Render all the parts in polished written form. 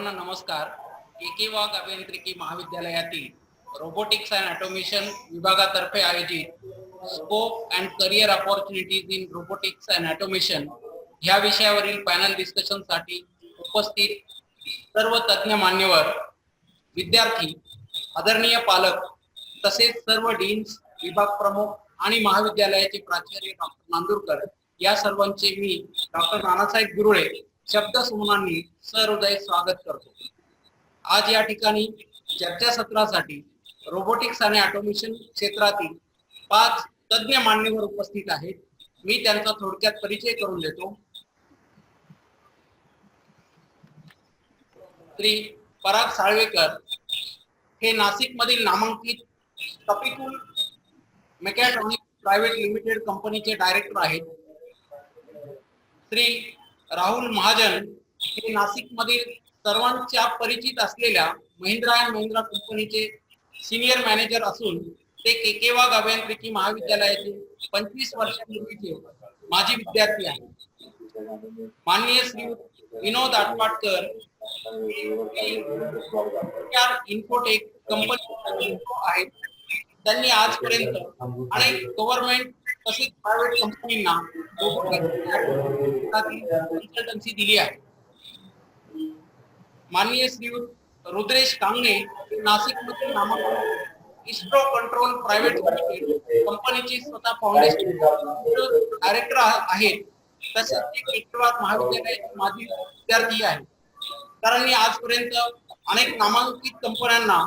सर्वांना नमस्कार. के वाघ अभियांत्रिकी महाविद्यालयातील रोबोटिक्स अँड ऑटोमेशन विभागातर्फे आयोजित scope and career opportunities in robotics and automation ह्या विषयावरील पॅनल डिस्कशनसाठी उपस्थित सर्व तज्ञ मान्यवर, विद्यार्थी, आदरणीय पालक तसेच सर्व डीन्स, विभाग प्रमुख आणि महाविद्यालयाचे प्राचार्य डॉक्टर नांदुरकर या सर्वांचे मी डॉक्टर नानासाहेब गुरुळे शब्दसमूहांनी सहृदय स्वागत करतो. आज या ठिकाणी चर्चासत्रासाठी रोबोटिक्स आणि ऑटोमेशन क्षेत्रातील 5 तज्ञ मान्यवर उपस्थित आहेत. मी त्यांचा थोडक्यात परिचय करून देतो. श्री पराग साळवेकर हे नाशिक मधील नामांकित कपिकुल मेकॅट्रॉनिक्स प्रायव्हेट लिमिटेड कंपनीचे डायरेक्टर आहेत. श्री राहुल महाजन हे नाशिक मधील सर्वांच्या परिचित असलेल्या महिंद्रा अँड महिंद्रा कंपनीचे सिनियर मॅनेजर असून ते के वाघ अभियांत्रिकी महाविद्यालयाचे 25 वर्षांपूर्वीचे माजी विद्यार्थी आहेत. माननीय श्री विनोद आटपाटकर इन्फोटेक कंपनी आहेत. त्यांनी आजपर्यंत अनेक गव्हर्नमेंट तसेच प्रायव्हेट कंपनींना कन्सल्टन्सी दिली आहे. माननीय श्री रुद्रेश कांगणे नाशिक मधील नामांकित इस्रो कंट्रोल प्रायव्हेट लिमिटेड कंपनीची स्वतः फाउंडेशन डायरेक्टर आहेत. तसेच ते केवाघ महाविद्यालयाचे माजी विद्यार्थी आहेत. कारण आजपर्यंत अनेक नामांकित कंपन्यांना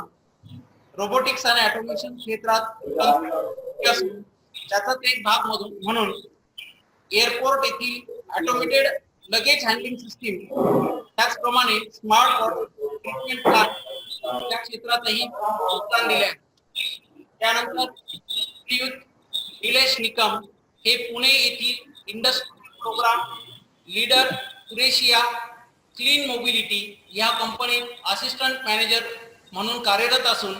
रोबोटिक्स आणि ऑटोमेशन क्षेत्रात असून त्याचाच एक भाग म्हणून एअरपोर्ट येथील ऑटोमेटेड लगेज हँडलिंग सिस्टीम, त्याचप्रमाणे स्मार्ट वॉटर ट्रीटमेंट प्लांट या क्षेत्रातही योगदान दिले आहे. त्यानंतर श्रीयुत निलेश निकम हे पुणे येथील इंडस्ट्री प्रोग्राम लीडर कुरेशिया क्लीन मोबिलिटी या कंपनीत असिस्टंट मॅनेजर म्हणून कार्यरत असून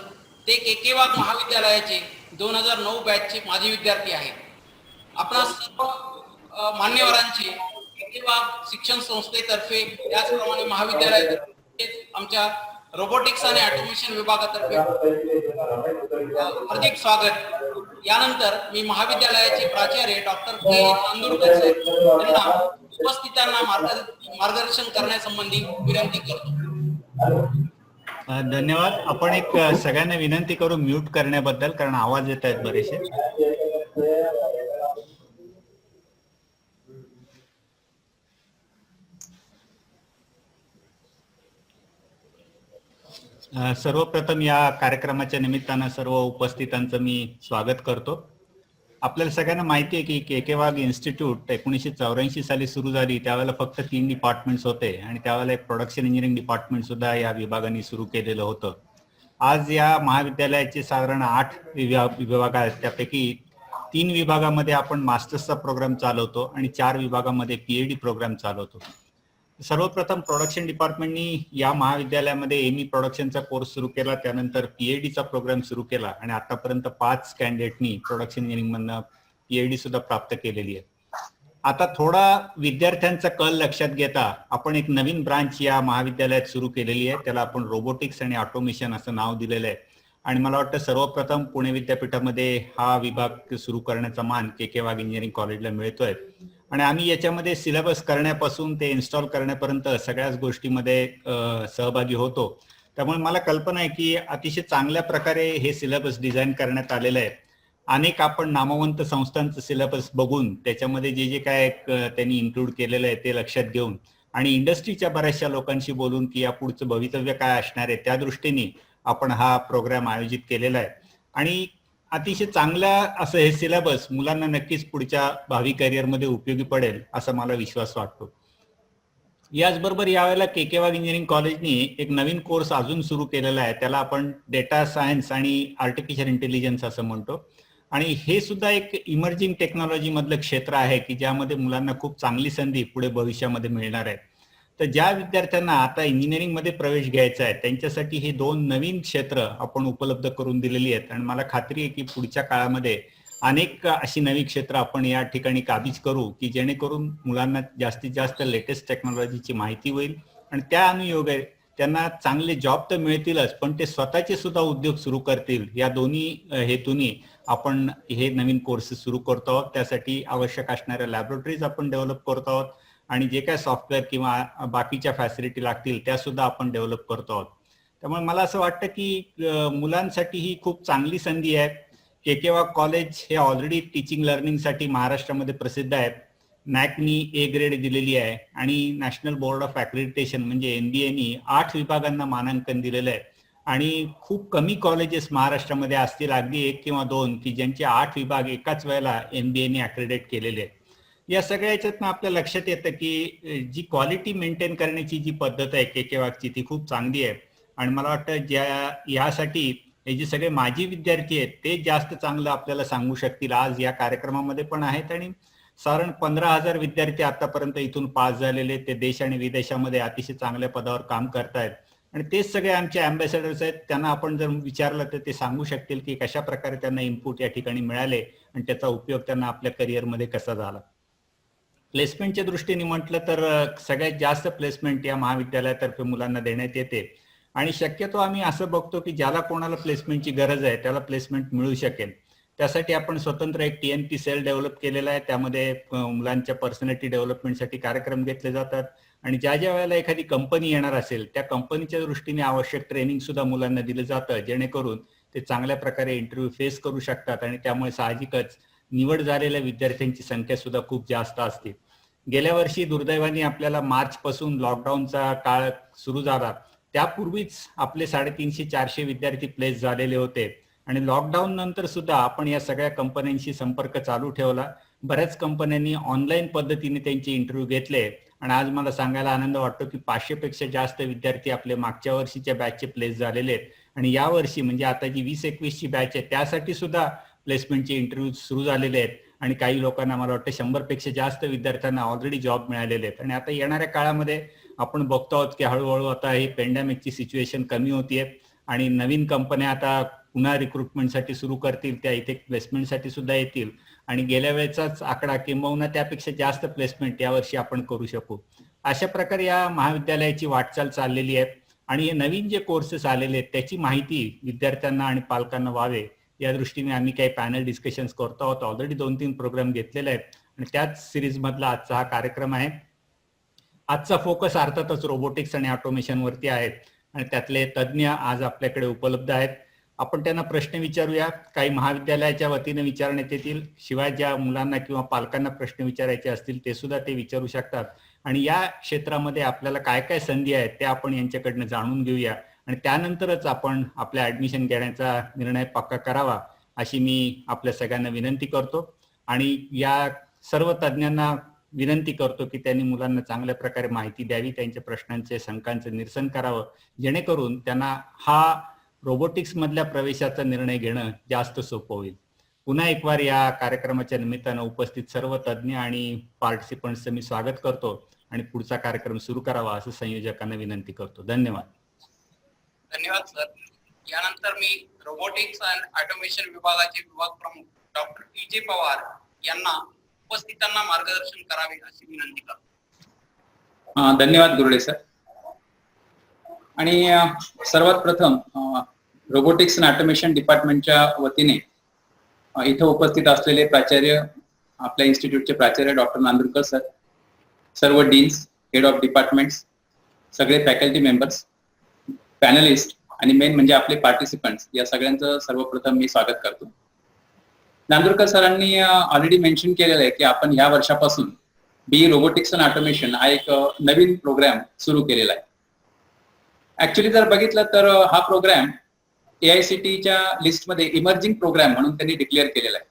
ते के वाघ महाविद्यालयाचे 2009 बॅचचे माजी विद्यार्थी आहेत. आपणा सर्व मान्यवरांचे के वाघ शिक्षण संस्थेतर्फे त्याचप्रमाणे महाविद्यालयातर्फे आमच्या रोबोटिक्स आणि ऑटोमेशन विभागातर्फे हार्दिक स्वागत. यानंतर मी महाविद्यालयाचे प्राचार्य डॉक्टर नांदुरकर साहेब यांना उपस्थितांना मार्गदर्शन करण्यासंबंधी विनंती करतो. धन्यवाद. आपण एक सगळ्यांना विनंती करू म्यूट करण्याबद्दल, कारण आवाज येत आहेत बरेचसे. सर्वप्रथम या कार्यक्रमाच्या निमित्तानं सर्व उपस्थितांचं मी स्वागत करतो. आपल्याला सगळ्यांना माहिती आहे की के वाघ इन्स्टिट्यूट 1984 साली सुरू झाली. त्यावेळेला फक्त 3 डिपार्टमेंट्स होते आणि त्यावेळेला एक प्रोडक्शन इंजिनिअरिंग डिपार्टमेंट सुद्धा या विभागाने सुरू केलेलं होतं. आज या महाविद्यालयाचे साधारण 8 विभाग आहेत. त्यापैकी 3 विभागामध्ये आपण मास्टर्सचा प्रोग्राम चालवतो आणि 4 विभागामध्ये पीएचडी प्रोग्राम चालवतो. सर्वप्रथम प्रोडक्शन डिपार्टमेंटनी या महाविद्यालयामध्ये एमई प्रोडक्शनचा कोर्स सुरू केला, त्यानंतर पीएचडीचा प्रोग्राम सुरू केला आणि आतापर्यंत 5 कॅन्डिडेटनी प्रोडक्शन इंजिनिअरिंग मधनं पीएचडी सुद्धा प्राप्त केलेली आहे. आता थोडा विद्यार्थ्यांचा कल लक्षात घेता आपण एक नवीन ब्रांच या महाविद्यालयात सुरू केलेली आहे. त्याला आपण रोबोटिक्स आणि ऑटोमेशन असं नाव दिलेलं आहे. आणि मला वाटतं सर्वप्रथम पुणे विद्यापीठामध्ये हा विभाग सुरू करण्याचा मान के वाघ इंजिनिअरिंग कॉलेजला मिळतोय. आणि आम्ही याच्यामध्ये सिलेबस करण्यापासून ते इन्स्टॉल करण्यापर्यंत सगळ्याच गोष्टीमध्ये सहभागी होतो. त्यामुळे मला कल्पना आहे की अतिशय चांगल्या प्रकारे हे सिलेबस डिझाईन करण्यात आलेलं आहे. अनेक आपण नामवंत संस्थांचं सिलेबस बघून त्याच्यामध्ये जे जे काय त्यांनी इन्क्लूड केलेलं आहे ते लक्षात घेऊन आणि इंडस्ट्रीच्या बऱ्याचशा लोकांशी बोलून की या पुढचं भवितव्य काय असणार आहे त्या दृष्टीने आपण हा प्रोग्राम आयोजित केलेला आहे. आणि अतिशय चांगला असं हे सिलेबस मुलांना नक्कीच पुढच्या भावी करिअरमध्ये उपयोगी पडेल असा मला विश्वास वाटतो. याचबरोबर यावेळेला के वाघ इंजिनिअरिंग कॉलेजनी एक नवीन कोर्स अजून सुरू केलेला आहे. त्याला आपण डेटा सायन्स आणि आर्टिफिशियल इंटेलिजन्स असं म्हणतो. आणि हे सुद्धा एक इमर्जिंग टेक्नॉलॉजी मधलं क्षेत्र आहे की ज्यामध्ये मुलांना खूप चांगली संधी पुढे भविष्यामध्ये मिळणार आहे. तर ज्या विद्यार्थ्यांना आता इंजिनिअरिंग मध्ये प्रवेश घ्यायचा आहे त्यांच्यासाठी हे 2 नवीन क्षेत्र आपण उपलब्ध करून दिलेली आहेत. आणि मला खात्री आहे की पुढच्या काळामध्ये अनेक अशी नवी क्षेत्र आपण या ठिकाणी काबीज करू की जेणेकरून मुलांना जास्तीत जास्त लेटेस्ट टेक्नॉलॉजीची माहिती होईल आणि त्या अनुयोगे त्यांना चांगले जॉब तर मिळतीलच, पण ते स्वतःचे सुद्धा उद्योग सुरू करतील, या दोन्ही हेतूनी आपण हे नवीन कोर्सेस सुरू करतो आहोत. त्यासाठी आवश्यक असणाऱ्या लॅबोरेटरीज आपण डेव्हलप करतो आहोत आणि जे काय सॉफ्टवेअर किंवा बाकीच्या फॅसिलिटी लागतील त्या सुद्धा आपण डेव्हलप करतो आहोत. त्यामुळे मला असं वाटतं की मुलांसाठी ही खूप चांगली संधी आहे. केकेवाग कॉलेज हे ऑलरेडी टीचिंग लर्निंगसाठी महाराष्ट्रामध्ये प्रसिद्ध आहेत. नॅकनी ए ग्रेड दिलेली आहे आणि नॅशनल बोर्ड ऑफ ॲक्रेडिटेशन म्हणजे एनबीएनी 8 विभागांना मानांकन दिलेलं आहे. आणि खूप कमी कॉलेजेस महाराष्ट्रामध्ये असतील, अगदी 1 किंवा 2, की ज्यांचे 8 विभाग एकाच वेळेला एनबीएने ॲक्रेडिट केलेले आहेत. या सगळ्या याच्यातनं आपल्या लक्षात येतं की जी क्वालिटी मेंटेन करण्याची जी पद्धत आहे केकेवागची ती खूप चांगली आहे. आणि मला वाटतं यासाठी हे जे सगळे माजी विद्यार्थी आहेत ते जास्त चांगलं आपल्याला सांगू शकतील. आज या कार्यक्रमामध्ये पण आहेत आणि साधारण 15,000 विद्यार्थी आतापर्यंत इथून पास झालेले, ते देश आणि विदेशामध्ये अतिशय चांगल्या पदावर काम करतायत आणि तेच सगळे आमचे अँबॅसेडर्स आहेत. त्यांना आपण जर विचारलं तर ते सांगू शकतील की कशा प्रकारे त्यांना इनपुट या ठिकाणी मिळाले आणि त्याचा उपयोग त्यांना आपल्या करिअरमध्ये कसा झाला. प्लेसमेंटच्या दृष्टीने म्हटलं तर सगळ्यात जास्त प्लेसमेंट या महाविद्यालयातर्फे मुलांना देण्यात येते आणि शक्यतो आम्ही असं बघतो की ज्याला कोणाला प्लेसमेंटची गरज आहे त्याला प्लेसमेंट मिळू शकेल. त्यासाठी आपण स्वतंत्र एक TNP सेल डेव्हलप केलेला आहे. त्यामध्ये मुलांच्या पर्सनॅलिटी डेव्हलपमेंटसाठी कार्यक्रम घेतले जातात आणि ज्या वेळेला एखादी कंपनी येणार असेल त्या कंपनीच्या दृष्टीने आवश्यक ट्रेनिंग सुद्धा मुलांना दिलं जातं, जेणेकरून ते चांगल्या प्रकारे इंटरव्ह्यू फेस करू शकतात आणि त्यामुळे साहजिकच निवड झालेल्या विद्यार्थ्यांची संख्या सुद्धा खूप जास्त असते. गेल्या वर्षी दुर्दैवाने आपल्याला मार्च पासून लॉकडाऊनचा काळ सुरू झाला, त्यापूर्वीच आपले 350-400 विद्यार्थी प्लेस झालेले होते आणि लॉकडाऊन नंतर सुद्धा आपण या सगळ्या कंपन्यांशी संपर्क चालू ठेवला. बऱ्याच कंपन्यांनी ऑनलाईन पद्धतीने त्यांचे इंटरव्ह्यू घेतले आणि आज मला सांगायला आनंद वाटतो की 500 पेक्षा जास्त विद्यार्थी आपले मागच्या वर्षीच्या बॅचचे प्लेस झालेले आहेत आणि या वर्षी म्हणजे आता जी 20-21 ची बॅच आहे त्यासाठी सुद्धा प्लेसमेंटचे इंटरव्ह्यू सुरू झालेले आहेत आणि काही लोकांना मला वाटतं 100 पेक्षा जास्त विद्यार्थ्यांना ऑलरेडी जॉब मिळालेले आहेत. आणि आता येणाऱ्या काळामध्ये आपण बघतो आहोत की हळूहळू आता ही पॅन्डेमिकची सिच्युएशन कमी होतीये आणि नवीन कंपन्या आता पुन्हा रिक्रुटमेंटसाठी सुरू करतील, त्या इथे प्लेसमेंटसाठी सुद्धा येतील आणि गेल्या वेळेचाच आकडा किंबहुना त्यापेक्षा जास्त प्लेसमेंट यावर्षी आपण करू शकू. अशा प्रकारे या महाविद्यालयाची वाटचाल चाललेली आहे आणि हे नवीन जे कोर्सेस आलेले आहेत त्याची माहिती विद्यार्थ्यांना आणि पालकांना व्हावे या दृष्टीने आम्ही काही पॅनल डिस्कशन्स करतो आहोत. ऑलरेडी 2-3 प्रोग्राम घेतलेले आहेत आणि त्याच सिरीज मधला आजचा हा कार्यक्रम आहे. आजचा फोकस अर्थातच रोबोटिक्स आणि ऑटोमेशन वरती आहे आणि त्यातले तज्ज्ञ आज आपल्याकडे उपलब्ध आहेत. आपण त्यांना प्रश्न विचारूया. काही महाविद्यालयाच्या वतीने विचारण्यात येतील, शिवाय ज्या मुलांना किंवा पालकांना प्रश्न विचारायचे असतील ते सुद्धा ते विचारू शकतात आणि या क्षेत्रामध्ये आपल्याला काय काय संधी आहेत ते आपण यांच्याकडनं जाणून घेऊया आणि त्यानंतरच आपण आपल्या ऍडमिशन घेण्याचा निर्णय पक्का करावा अशी मी आपल्या सगळ्यांना विनंती करतो. आणि या सर्व तज्ज्ञांना विनंती करतो की त्यांनी मुलांना चांगल्या प्रकारे माहिती द्यावी, त्यांच्या प्रश्नांचे शंकांचे निरसन करावं, जेणेकरून त्यांना हा रोबोटिक्स मधल्या प्रवेशाचा निर्णय घेणं जास्त सोपं होईल. पुन्हा एक वार या कार्यक्रमाच्या निमित्तानं उपस्थित सर्व तज्ज्ञ आणि पार्टिसिपंट्सचं मी स्वागत करतो आणि पुढचा कार्यक्रम सुरू करावा असं संयोजकांना विनंती करतो. धन्यवाद. धन्यवाद सर. यानंतर मी रोबोटिक्स अँड ऑटोमेशन विभागाचे विभाग प्रमुख डॉक्टर PJ पवार यांना उपस्थितांना मार्गदर्शन करावे अशी विनंती करतो. धन्यवाद गुरुडे सर. आणि सर्वात प्रथम रोबोटिक्स अँड ऑटोमेशन डिपार्टमेंटच्या वतीने इथं उपस्थित असलेले प्राचार्य, आपल्या इन्स्टिट्यूटचे प्राचार्य डॉक्टर नांदुरकर सर, सर्व डीन्स, हेड ऑफ डिपार्टमेंट्स, सगळे फॅकल्टी मेंबर्स, पॅनलिस्ट आणि मेन म्हणजे आपले पार्टिसिपंट्स, या सगळ्यांचं सर्वप्रथम मी स्वागत करतो. नांदुरकर सरांनी ऑलरेडी मेन्शन केलेलं आहे की आपण ह्या वर्षापासून BE रोबोटिक्स अँड ऑटोमेशन हा एक नवीन प्रोग्राम सुरू केलेला आहे. ऍक्च्युली जर बघितलं तर हा प्रोग्राम AICTEच्या लिस्टमध्ये इमर्जिंग प्रोग्राम म्हणून त्यांनी डिक्लेअर केलेला आहे.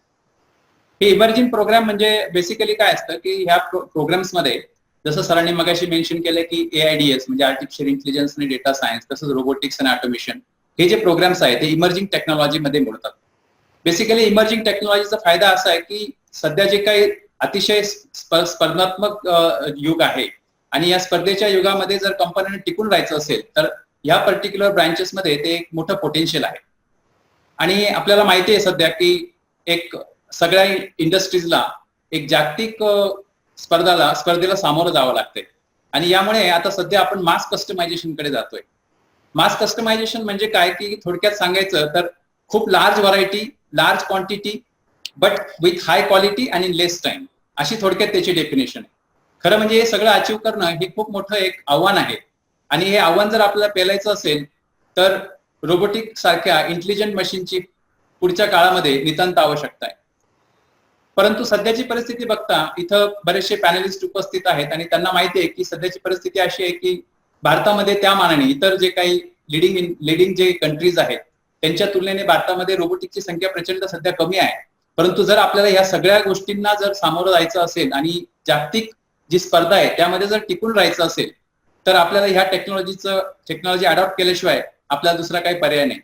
हे इमर्जिंग प्रोग्राम म्हणजे बेसिकली काय असतं की ह्या प्रोग्राम्समध्ये जसं सरांनी मगाशी मेन्शन केलं की AIDS म्हणजे आर्टिफिशियल इंटेलिजन्स आणि डेटा सायन्स, तसंच रोबोटिक्स अँड ऑटोमेशन, हे जे प्रोग्राम्स आहेत ते इमर्जिंग टेक्नॉलॉजीमध्ये मोडतात. बेसिकली इमर्जिंग टेक्नॉलॉजीचा फायदा असा आहे की सध्या जे काही अतिशय स्पर्धात्मक युग आहे आणि या स्पर्धेच्या युगामध्ये जर कंपन्यांना टिकून राहायचं असेल तर या पर्टिक्युलर ब्रांचेसमध्ये ते एक मोठं पोटेन्शियल आहे. आणि आपल्याला माहिती आहे सध्या की एक सगळ्या इंडस्ट्रीजला एक जागतिक स्पर्धेला सामोरं जावं लागतंय आणि यामुळे आता सध्या आपण मास कस्टमायझेशन कडे जातोय. मास कस्टमायझेशन म्हणजे काय की थोडक्यात सांगायचं तर खूप large variety, large quantity, but with high quality आणि इन लेस टाइम, अशी थोडक्यात त्याची डेफिनेशन आहे. खरं म्हणजे हे सगळं अचीव्ह करणं हे खूप मोठं एक आव्हान आहे आणि हे आव्हान जर आपल्याला पेलायचं असेल तर रोबोटिक सारख्या इंटेलिजंट मशीनची पुढच्या काळामध्ये नितांत आवश्यकता आहे. परंतु सध्याची परिस्थिती बघता इथं बरेचसे पॅनलिस्ट उपस्थित आहेत आणि त्यांना माहिती आहे की सध्याची परिस्थिती अशी आहे की भारतामध्ये त्या मानाने इतर जे काही लिडिंग जे कंट्रीज आहेत त्यांच्या तुलनेने भारतामध्ये रोबोटिकची संख्या प्रचंड सध्या कमी आहे. परंतु जर आपल्याला या सगळ्या गोष्टींना जर सामोरं जायचं असेल आणि जागतिक जी स्पर्धा आहे त्यामध्ये जर टिकून राहायचं असेल तर आपल्याला ह्या टेक्नॉलॉजी अडॉप्ट केल्याशिवाय आपल्याला दुसरा काही पर्याय नाही.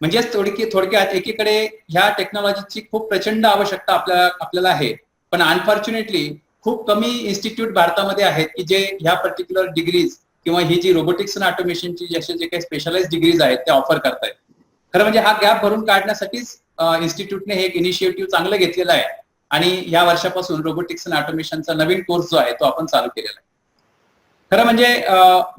म्हणजेच थोडक्यात एकीकडे ह्या टेक्नॉलॉजीची खूप प्रचंड आवश्यकता आपल्याला आहे, पण अनफॉर्च्युनेटली खूप कमी इन्स्टिट्यूट भारतामध्ये आहेत की जे ह्या पर्टिक्युलर डिग्रीज किंवा ही जी रोबोटिक्स आणि ऑटोमेशनची जसे जे काही स्पेशलाइज डिग्रीज आहेत त्या ऑफर करतायत. खरं म्हणजे हा गॅप भरून काढण्यासाठीच इन्स्टिट्यूटने हे एक इनिशिएटिव्ह चांगलं घेतलेलं आहे आणि या वर्षापासून रोबोटिक्स आणि ऑटोमेशनचा नवीन कोर्स जो आहे तो आपण चालू केलेला आहे. खरं म्हणजे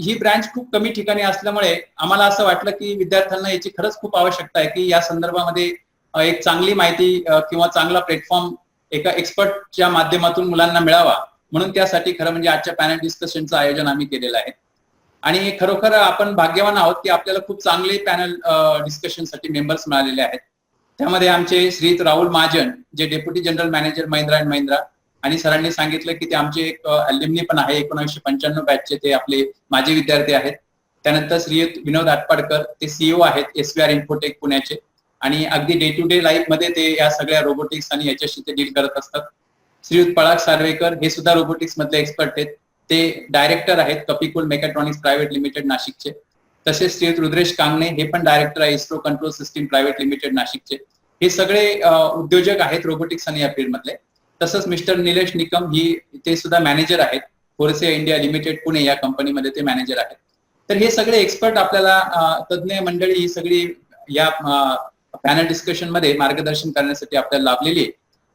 ही ब्रँच खूप कमी ठिकाणी असल्यामुळे आम्हाला असं वाटलं की विद्यार्थ्यांना याची खरंच खूप आवश्यकता आहे की या संदर्भामध्ये एक चांगली माहिती किंवा चांगला प्लॅटफॉर्म एका एक्सपर्टच्या माध्यमातून मुलांना मिळावा, म्हणून त्यासाठी खरं म्हणजे आजच्या पॅनल डिस्कशनचं आयोजन आम्ही केलेलं आहे. आणि खरोखर आपण भाग्यवान आहोत की आपल्याला खूप चांगले पॅनल डिस्कशनसाठी मेंबर्स मिळालेले आहेत. त्यामध्ये आमचे श्रीत राहुल महाजन जे deputy general manager Mahindra and Mahindra, आणि सरांनी सांगितलं की ते आमचे एक अल्युमिनी पण आहे, 1995 बॅचचे ते आपले माजी विद्यार्थी आहेत. त्यानंतर श्रीयुत विनोद आटपाडकर ते सीईओ आहेत SVR इन्फोटेक पुण्याचे आणि अगदी डे टू डे लाईफ मध्ये ते या सगळ्या रोबोटिक्स आणि याच्याशी ते डील करत असतात. श्रीयुत पळाक सार्वेकर हे सुद्धा रोबोटिक्स मधले एक्सपर्ट आहेत, ते डायरेक्टर आहेत कपिकुल मेकॅट्रॉनिक्स प्रायव्हेट लिमिटेड नाशिकचे. तसेच श्रीयुत रुद्रेश कांगणे हे पण डायरेक्टर आहे ISRO control system private limited नाशिकचे. हे सगळे उद्योजक आहेत रोबोटिक्स आणि या फील्ड मधले. तसंच मिस्टर निलेश निकम ते सुद्धा मॅनेजर आहेत फोर्से इंडिया लिमिटेड पुणे या कंपनीमध्ये ते मॅनेजर आहेत. तर हे सगळे एक्सपर्ट आपल्याला तज्ज्ञ मंडळी ही सगळी या पॅनल डिस्कशन मध्ये मार्गदर्शन करण्यासाठी आपल्याला लाभलेली आहे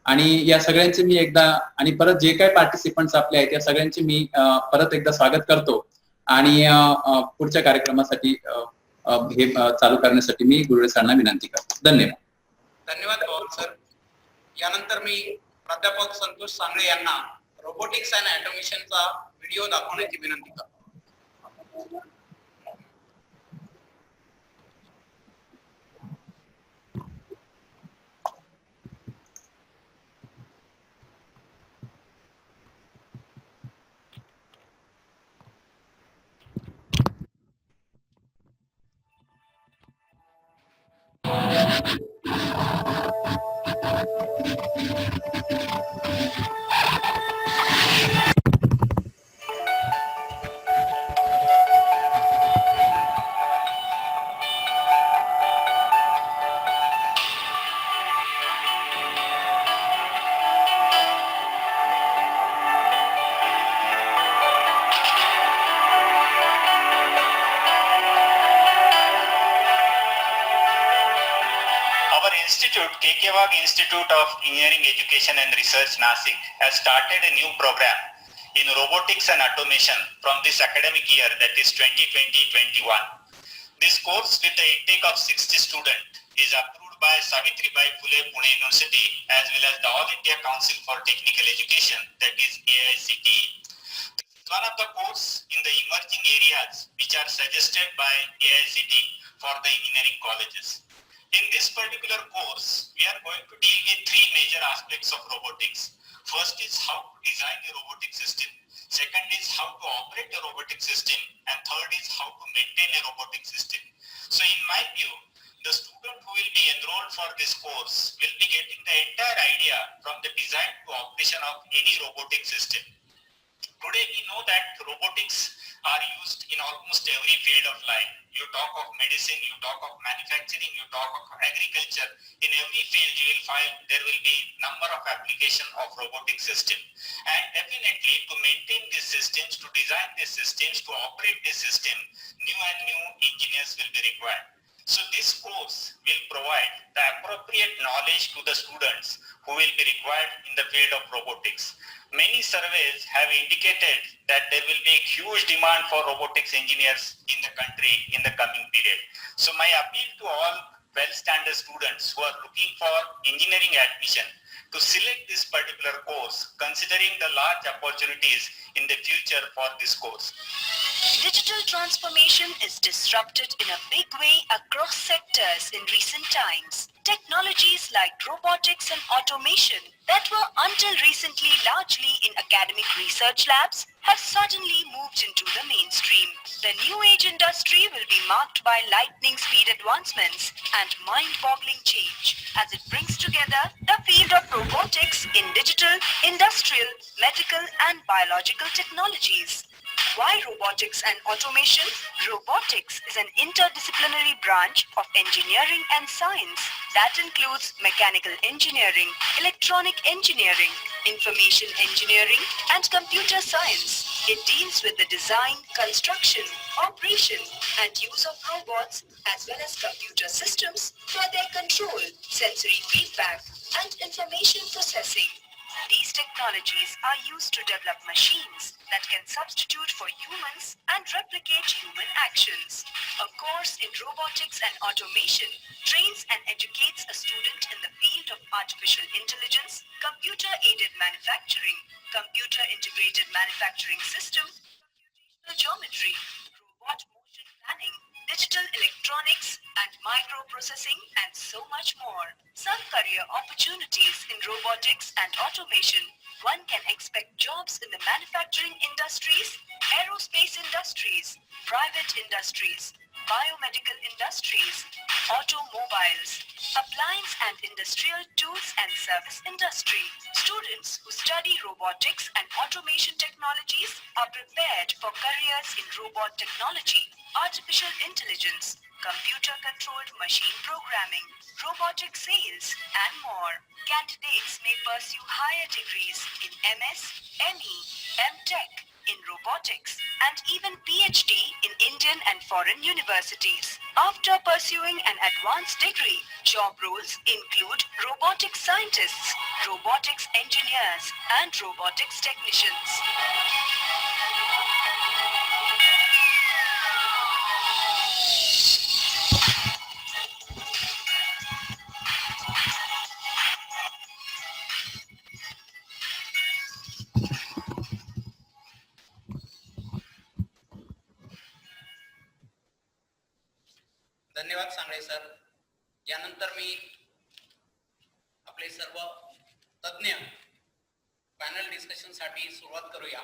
आणि या सगळ्यांचे मी एकदा आणि परत जे काही पार्टिसिपंट्स आपले आहेत या सगळ्यांचे मी परत एकदा स्वागत करतो आणि पुढच्या कार्यक्रमासाठी हे चालू करण्यासाठी मी गुरुळे सरांना विनंती करतो. धन्यवाद. धन्यवाद पवार सर. यानंतर मी प्राध्यापक संतोष सांगळे यांना रोबोटिक्स अँड ऑटोमेशनचा व्हिडिओ दाखवण्याची विनंती करतो. Institute, Kekewag Institute of Engineering Education and Research, Nasik, has started a new program in robotics and automation from this academic year, that is 2020-21. This course with the intake of 60 students is approved by Savitribai Phule Pune University as well as the All India Council for Technical Education, that is AICTE. This is one of the courses in the emerging areas which are suggested by AICTE for the engineering colleges. In this particular course, we are going to deal with three major aspects of robotics. First is how to design a robotic system. Second is how to operate a robotic system. And third is how to maintain a robotic system. So in my view, the student who will be enrolled for this course will be getting the entire idea from the design to operation of any robotic system. Today we know that robotics are used in almost every field of life. You talk of medicine, you talk of manufacturing, you talk of agriculture. In every field you will find there will be number of application of robotic system. And definitely to maintain these systems, to design these systems, to operate this system, new engineers will be required. So this course will provide the appropriate knowledge to the students who will be required in the field of robotics. many surveys have indicated that there will be a huge demand for robotics engineers in the country in the coming period. So my appeal to all well-standard students who are looking for engineering admission to select this particular course, considering the large opportunities in the future for this course. Digital transformation is disrupted in a big way across sectors in recent times. Technologies like robotics and automation that were until recently largely in academic research labs have suddenly moved into the mainstream. The new age industry will be marked by lightning speed advancements and mind-boggling change as it brings together the field of robotics in digital, industrial, medical and biological technologies. Why robotics and automation? Robotics is an interdisciplinary branch of engineering and science that includes mechanical engineering, electronic engineering, information engineering, and computer science. It deals with the design, construction, operation, and use of robots as well as computer systems for their control, sensory feedback, and information processing. These technologies are used to develop machines that can substitute for humans and replicate human actions. A course in robotics and automation trains and educates a student in the field of artificial intelligence, computer-aided manufacturing, computer-integrated manufacturing system, computational geometry, robot motion planning, digital electronics, and microprocessing, and so much more. Some career opportunities in robotics and automation. One can expect jobs in the manufacturing industries, aerospace industries, private industries, biomedical industries, automobiles, appliance and industrial tools and service industry. Students who study robotics and automation technologies are prepared for careers in robot technology, artificial intelligence, computer-controlled machine programming, robotic sales, and more. Candidates may pursue higher degrees in MS, ME, MTech, in robotics, and even PhD in Indian and foreign universities. After pursuing an advanced degree, job roles include robotics scientists, robotics engineers, and robotics technicians. धन्यवाद Sangle sir. यानंतर मी आपले सर्व तज्ञ panel discussion साठी सुरुवात करूया.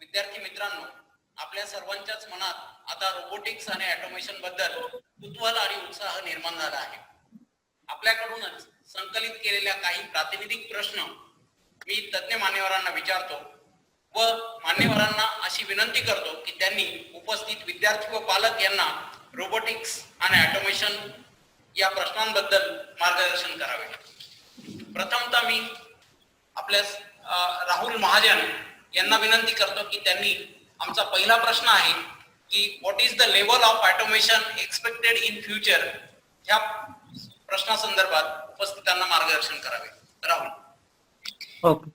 विद्यार्थी मित्रांनो, आपल्या सर्वांच्याच मनात आता रोबोटिक्स आणि ऑटोमेशन बद्दल कुतूहल आणि उत्साह निर्माण झाला आहे. आपल्याकडूनच संकलित केलेल्या काही प्रातिनिधिक प्रश्न मी तज्ञ मान्यवरांना विचारतो व मान्यवरांना अशी विनंती करतो की त्यांनी उपस्थित विद्यार्थी व पालक यांना रोबोटिक्स आणि ऑटोमेशन या प्रश्नांबद्दल मार्गदर्शन करावे. प्रथमतः मी आपल्या राहुल महाजन यांना विनंती करतो की त्यांनी आमचा पहिला प्रश्न आहे की what is the level of automation expected in future ह्या प्रश्नासंदर्भात उपस्थितांना मार्गदर्शन करावे. राहुल. ओके.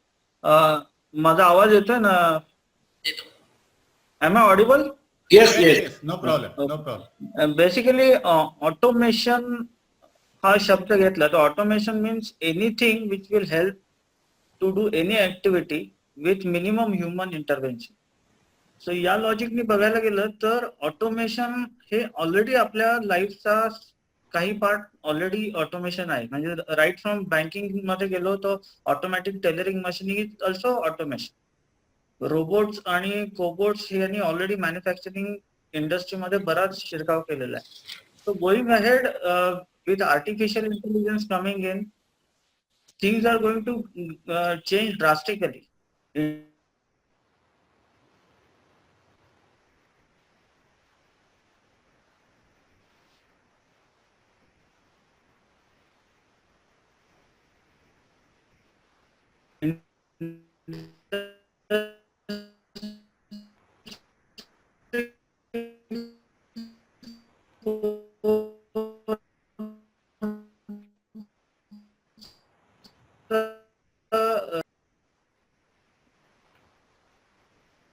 माझा आवाज येतोय ना? येतो. Am I audible? Yes yes, no problem, no problem. Basically automation हा शब्द घेतला तर automation means anything which will help to do any activity with minimum human intervention. So या लॉजिकनी बघायला गेलं तर ऑटोमेशन हे ऑलरेडी आपल्या लाईफचा काही पार्ट ऑलरेडी ऑटोमेशन आहे. म्हणजे राईट फ्रॉम बँकिंग मध्ये गेलो तर automatic tellering machine is also automation. Robots आणि कोबोट्स हे यांनी ऑलरेडी मॅन्युफॅक्चरिंग इंडस्ट्रीमध्ये बराच शिरकाव केलेला आहे. So going ahead with artificial intelligence coming in, things are going to change drastically.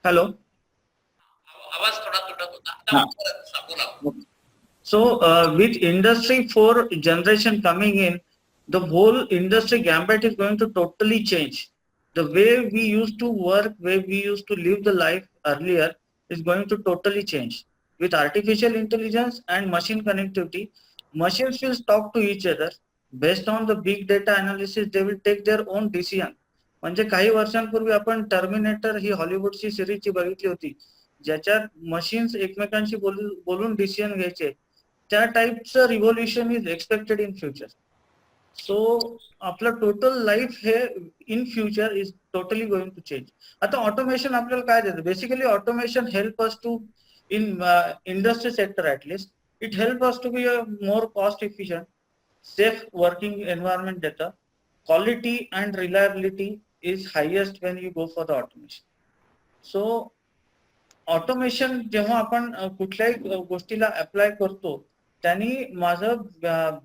Hello. आवाज थोडा तुटत होता. हा. आता परत बोला. So with Industry 4 generation coming in, the whole industry gambit is going to totally change. The way we used to work, way we used to live the life earlier is going to totally change. With artificial intelligence and machine connectivity, machines will talk to each other. Based on the big data analysis, they will take their own decision. म्हणजे काही वर्षांपूर्वी आपण terminator ही हॉलिवूडची सिरीजची बघितली होती, ज्याच्यात machines एकमेकांशी बोलून decision घ्यायचे. त्या टाईपचं revolution is expected in future. So आपलं टोटल लाईफ हे in future is totally going to change. आता ऑटोमेशन आपल्याला काय देतं? Basically automation help us to in industry sector at least it help us to be a more cost efficient, safe working environment data, quality and reliability is highest when you go for the automation. So automation जेव्हा आपण कुठल्याही गोष्टीला apply करतो त्यांनी माझं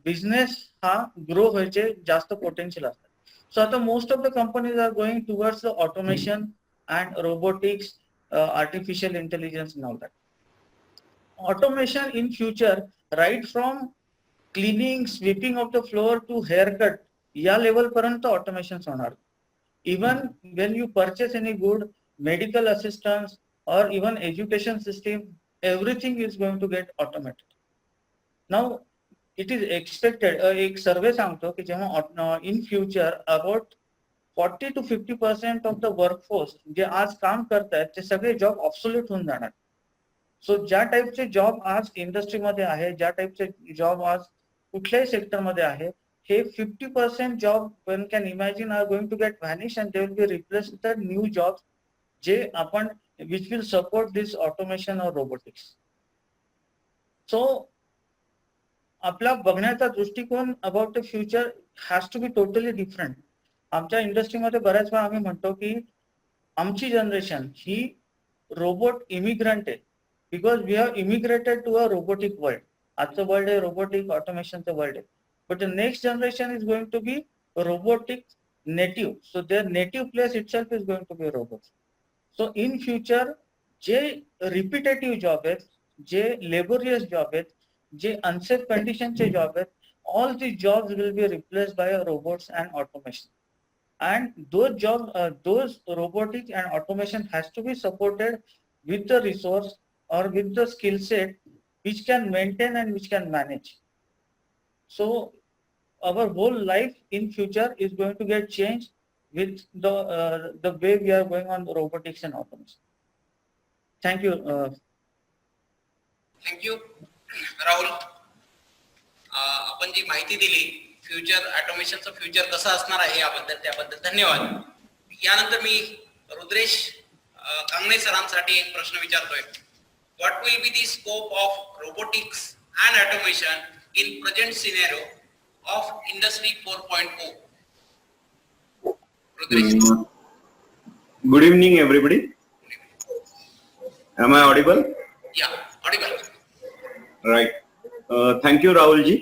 business हा grow व्हायचे जास्त पोटेन्शियल असतात. सो आता most of the companies are going towards the automation and robotics, artificial intelligence now that. Automation in future, right from cleaning, sweeping of the floor to haircut या level पर्यंत automation होणार. Even when you purchase any good, medical assistance और even education system, everything is going to get automated. Now it is expected, एक survey सांगतो की जेव्हा in future about 40 to 50% of the workforce जे आज काम करतायत ते सगळे जॉब ऑब्सोल्यूट होऊन जाणार. सो ज्या टाईपचे जॉब आज इंडस्ट्रीमध्ये आहे, ज्या टाईपचे जॉब आज कुठल्याही सेक्टरमध्ये आहे, हे 50% job one can imagine are going to get vanish and they will be replace with the new job जे आपण which will support this automation और रोबोटिक्स. सो आपला बघण्याचा दृष्टिकोन about the future has to be totally different. आमच्या इंडस्ट्रीमध्ये बऱ्याच वेळा आम्ही म्हणतो की आमची जनरेशन ही रोबोट इमिग्रंट आहे, because we have immigrated to a robotic world. आजचं वर्ल्ड आहे रोबोटिक ऑटोमेशनचं वर्ल्ड आहे, but the next generation is going to be robotic native. So their native place itself is going to be robots. So in future जे repetitive job आहेत, जे laborious job आहेत, जे unsafe कंडिशनचे job आहेत, all these jobs will be replaced by robots and automation. And those robotic and automation has to be supported with the resource or with the skill set which can maintain and which can manage. So our whole life in future is going to get changed with the way we are going on robotics and automation. Thank you. Thank you, Rahul. आपण जी माहिती दिली future ऑटोमेशनचं future कसं असणार आहे त्याबद्दल धन्यवाद. यानंतर मी रुद्रेश कांगणे सरांसाठी एक प्रश्न विचारतोय. What will be the scope of robotics and automation in present scenario of industry 4.0? Rudresh. Good evening, everybody. Am I audible? Yeah, audible. Right. Thank you, Rahul ji.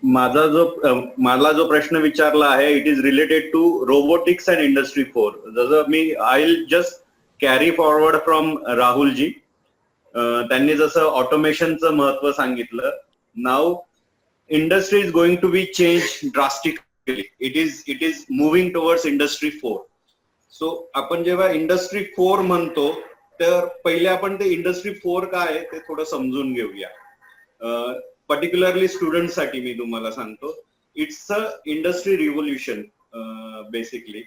मला जो प्रश्न विचारला आहे it is related to robotics and industry 4. जसं मी I will just carry forward from Rahul ji. त्यांनी जसं ऑटोमेशनचं महत्व सांगितलं. Now industry is going to be change drastically. It is moving towards industry 4. So आपण जेव्हा इंडस्ट्री 4 म्हणतो तर पहिले आपण ते इंडस्ट्री 4 काय आहे ते थोडं समजून घेऊया. पर्टिक्युलरली स्टुडंटसाठी मी तुम्हाला सांगतो. It's a industry revolution basically.